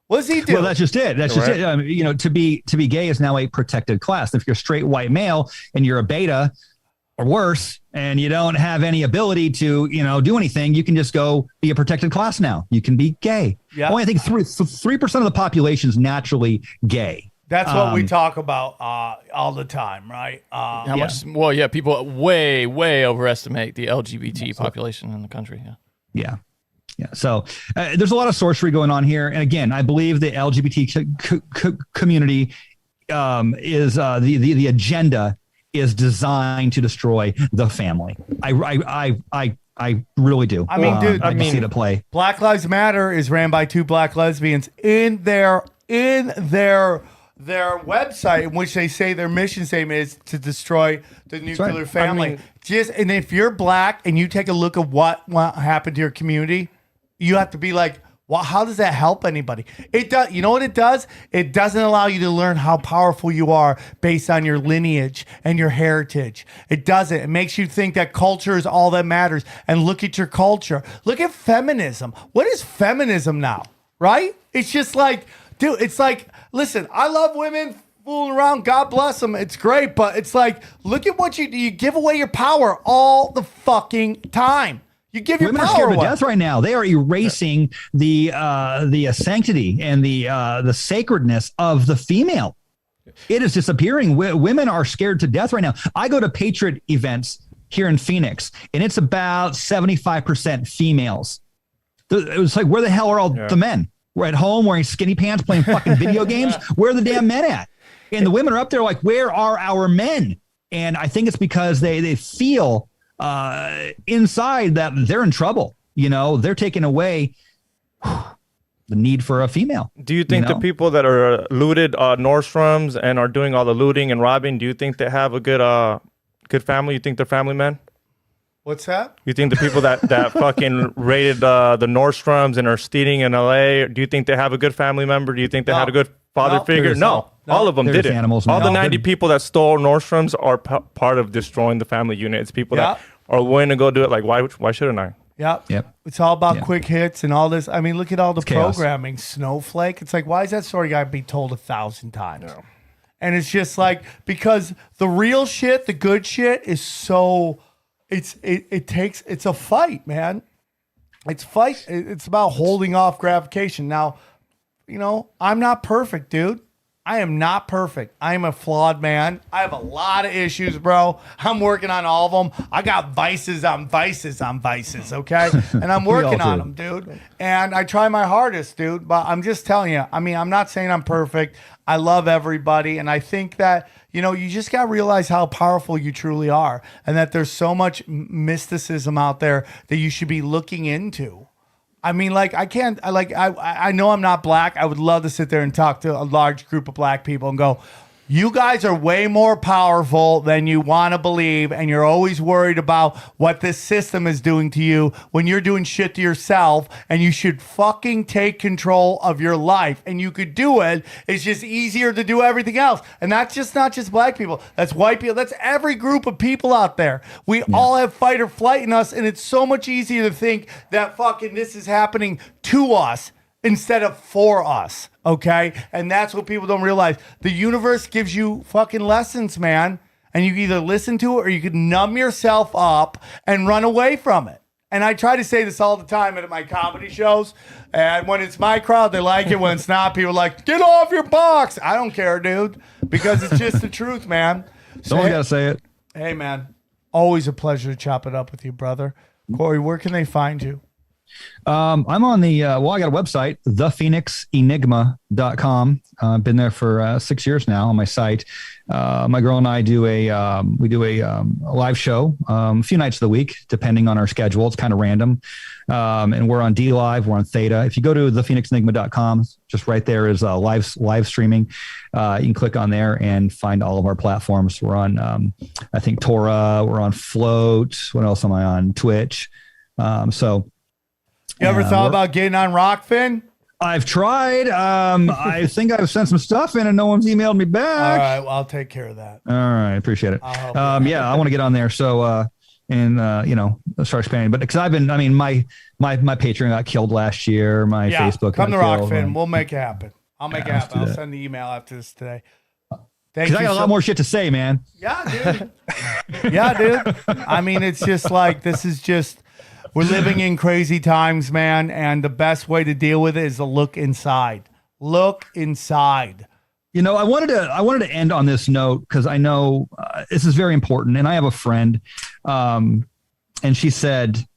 What does he do? Well, that's just it. That's just it. To be gay is now a protected class. If you're a straight white male and you're a beta or worse, and you don't have any ability to, do anything, you can just go be a protected class now. You can be gay. Yeah. Only I think 3% of the population is naturally gay. That's what we talk about all the time, right? How much? Well, yeah, people way overestimate the LGBT population in the country. Yeah. So there's a lot of sorcery going on here, and again, I believe the LGBT community is the agenda is designed to destroy the family. I really do. I mean, dude, I see it at play. Black Lives Matter is ran by 2 black lesbians in their website, in which they say their mission statement is to destroy the nuclear family. And if you're black and you take a look at what happened to your community, you have to be like, well, how does that help anybody? It does. You know what it does? It doesn't allow you to learn how powerful you are based on your lineage and your heritage. It doesn't. It makes you think that culture is all that matters. And look at your culture. Look at feminism. What is feminism now? Right? It's just like, dude, it's like, listen, I love women fooling around. God bless them. It's great. But it's like, look at what you give away your power all the fucking time. You give your Women power are scared away. to death right now. They are erasing the sanctity and the sacredness of the female. It is disappearing. Women are scared to death right now. I go to Patriot events here in Phoenix, and it's about 75% females. It was like, where the hell are all the men? We're at home wearing skinny pants, playing fucking video games. Where are the damn men at? And the women are up there like, where are our men? And I think it's because they feel inside that they're in trouble. You know, they're taking away the need for a female. Do you think the people that are looted Nordstrom's and are doing all the looting and robbing, do you think they have a good family? You think they're family men? What's that? You think the people that fucking raided the Nordstrom's and are stealing in LA, do you think they have a good family member? Do you think they had a good father figure? No. All of them did it. Animals, all the 90 people that stole Nordstrom's are part of destroying the family unit. It's people that are willing to go do it. Like, why shouldn't I? Yep. It's all about quick hits and all this. I mean, look at all the programming. Snowflake. It's like, why is that story got to be told 1,000 times? Yeah. And it's just like, because the real shit, the good shit is so, it's a fight, man. It's about holding off gratification. Now, you know, I'm not perfect, dude. I am not perfect. I am a flawed man. I have a lot of issues, bro. I'm working on all of them. I got vices on vices on vices, okay? And I'm working on them, dude. And I try my hardest, dude. But I'm just telling you, I mean, I'm not saying I'm perfect. I love everybody. And I think that, you know, you just got to realize how powerful you truly are. And that there's so much mysticism out there that you should be looking into. I mean, like, I know I'm not black. I would love to sit there and talk to a large group of black people and go, you guys are way more powerful than you want to believe, and you're always worried about what this system is doing to you when you're doing shit to yourself, and you should fucking take control of your life, and you could do it. It's just easier to do everything else. And that's just not just black people. That's white people. That's every group of people out there. We all have fight or flight in us, and it's so much easier to think that fucking this is happening to us instead of for us, okay? And that's what people don't realize. The universe gives you fucking lessons, man. And you can either listen to it or you can numb yourself up and run away from it. And I try to say this all the time at my comedy shows. And when it's my crowd, they like it. When it's not, people are like, get off your box. I don't care, dude. Because it's just the truth, man. Someone got to say it. Hey, man. Always a pleasure to chop it up with you, brother. Cory, where can they find you? I'm on the, I got a website, thephoenixenigma.com. I've been there for 6 years now on my site. My girl and I do a live show a few nights of the week, depending on our schedule. It's kind of random. And we're on D Live, we're on Theta. If you go to thephoenixenigma.com, just right there is live streaming. You can click on there and find all of our platforms. We're on, I think, Torah, we're on Float. What else am I on? Twitch. You ever thought about getting on Rockfin? I've tried. I think I've sent some stuff in and no one's emailed me back. All right, well, I'll take care of that. All right, appreciate it. I want to get on there. So, start expanding. But because my Patreon got killed last year. My Facebook. Come to Rockfin. We'll make it happen. I'll make it happen. I'll send the email after this today. Because I got a lot more shit to say, man. Yeah, dude. I mean, it's just like, we're living in crazy times, man, and the best way to deal with it is to look inside. Look inside. You know, I wanted to end on this note because I know this is very important, and I have a friend, and she said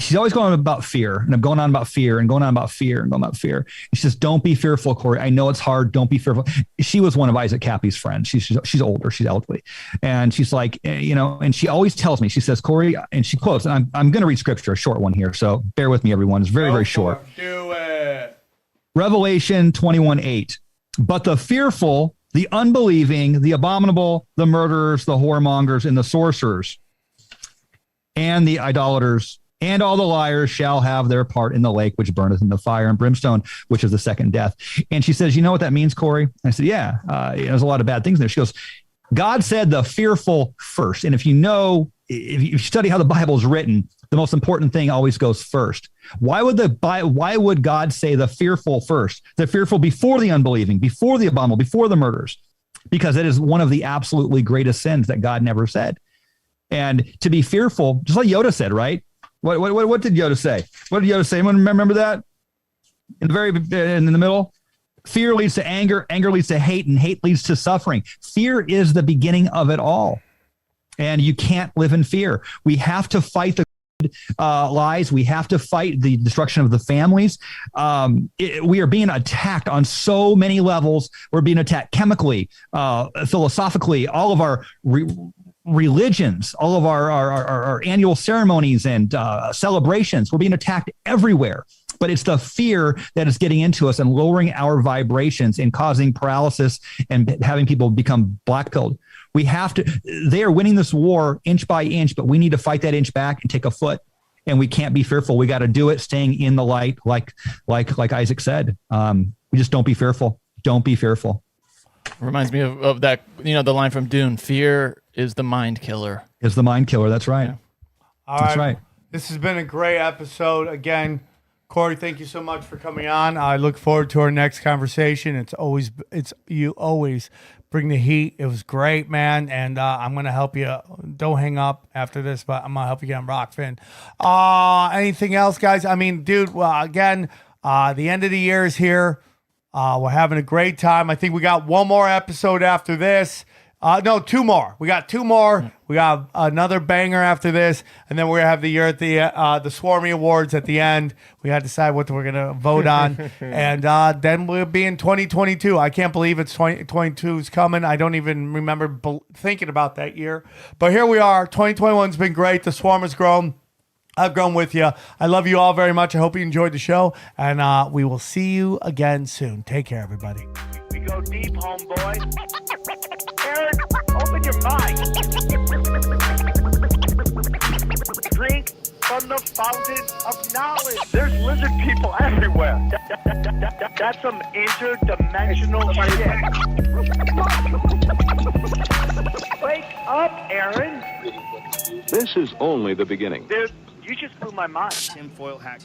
she's always going on about fear, and I'm going on about fear and going on about fear and going about fear. She says, don't be fearful, Cory. I know it's hard. Don't be fearful. She was one of Isaac Cappy's friends. She's older. She's elderly. And she's like, and she always tells me, she says, Cory, and she quotes, and I'm going to read scripture, a short one here. So bear with me, everyone. It's very, very short. Do it. Revelation 21:8. But the fearful, the unbelieving, the abominable, the murderers, the whoremongers, and the sorcerers, and the idolaters, and all the liars shall have their part in the lake which burneth in the fire and brimstone, which is the second death. And she says, you know what that means, Cory? I said, yeah, there's a lot of bad things there. She goes, God said the fearful first. And if you study how the Bible is written, the most important thing always goes first. Why would God say the fearful first? The fearful before the unbelieving, before the abominable, before the murderers? Because it is one of the absolutely greatest sins that God never said. And to be fearful, just like Yoda said, right? What did Yoda say? What did Yoda say? Anyone remember that? In the middle? Fear leads to anger, anger leads to hate, and hate leads to suffering. Fear is the beginning of it all. And you can't live in fear. We have to fight the lies. We have to fight the destruction of the families. We are being attacked on so many levels. We're being attacked chemically, philosophically, all of our religions, all of our annual ceremonies and celebrations. We're being attacked everywhere. But it's the fear that is getting into us and lowering our vibrations and causing paralysis and having people become black-pilled. We have to, they are winning this war inch by inch, but we need to fight that inch back and take a foot. And we can't be fearful. We got to do it staying in the light, like Isaac said. We just don't be fearful. Don't be fearful. Reminds me of that, the line from Dune, fear is the mind killer. Is the mind killer. That's right. Yeah. All That's right. This has been a great episode. Again, Cory, thank you so much for coming on. I look forward to our next conversation. You always bring the heat. It was great, man. And I'm going to help you. Don't hang up after this, but I'm going to help you get on Rockfin. Anything else, guys? I mean, dude, again, the end of the year is here. We're having a great time. I think we got one more episode after this. No, two more. We got two more. We got another banger after this, and then we're gonna have the year at the Swarmy Awards at the end. We got to decide what we're gonna vote on, and then we'll be in 2022. I can't believe it's 2022 is coming. I don't even remember thinking about that year, but here we are. 2021's been great. The Swarm has grown. I've grown with you. I love you all very much. I hope you enjoyed the show, and we will see you again soon. Take care, everybody. We go deep, homeboy. Aaron, open your mind. Drink from the fountain of knowledge. There's lizard people everywhere. That's some interdimensional shit. Wake up, Aaron. This is only the beginning. Dude, you just blew my mind. Tinfoil hat.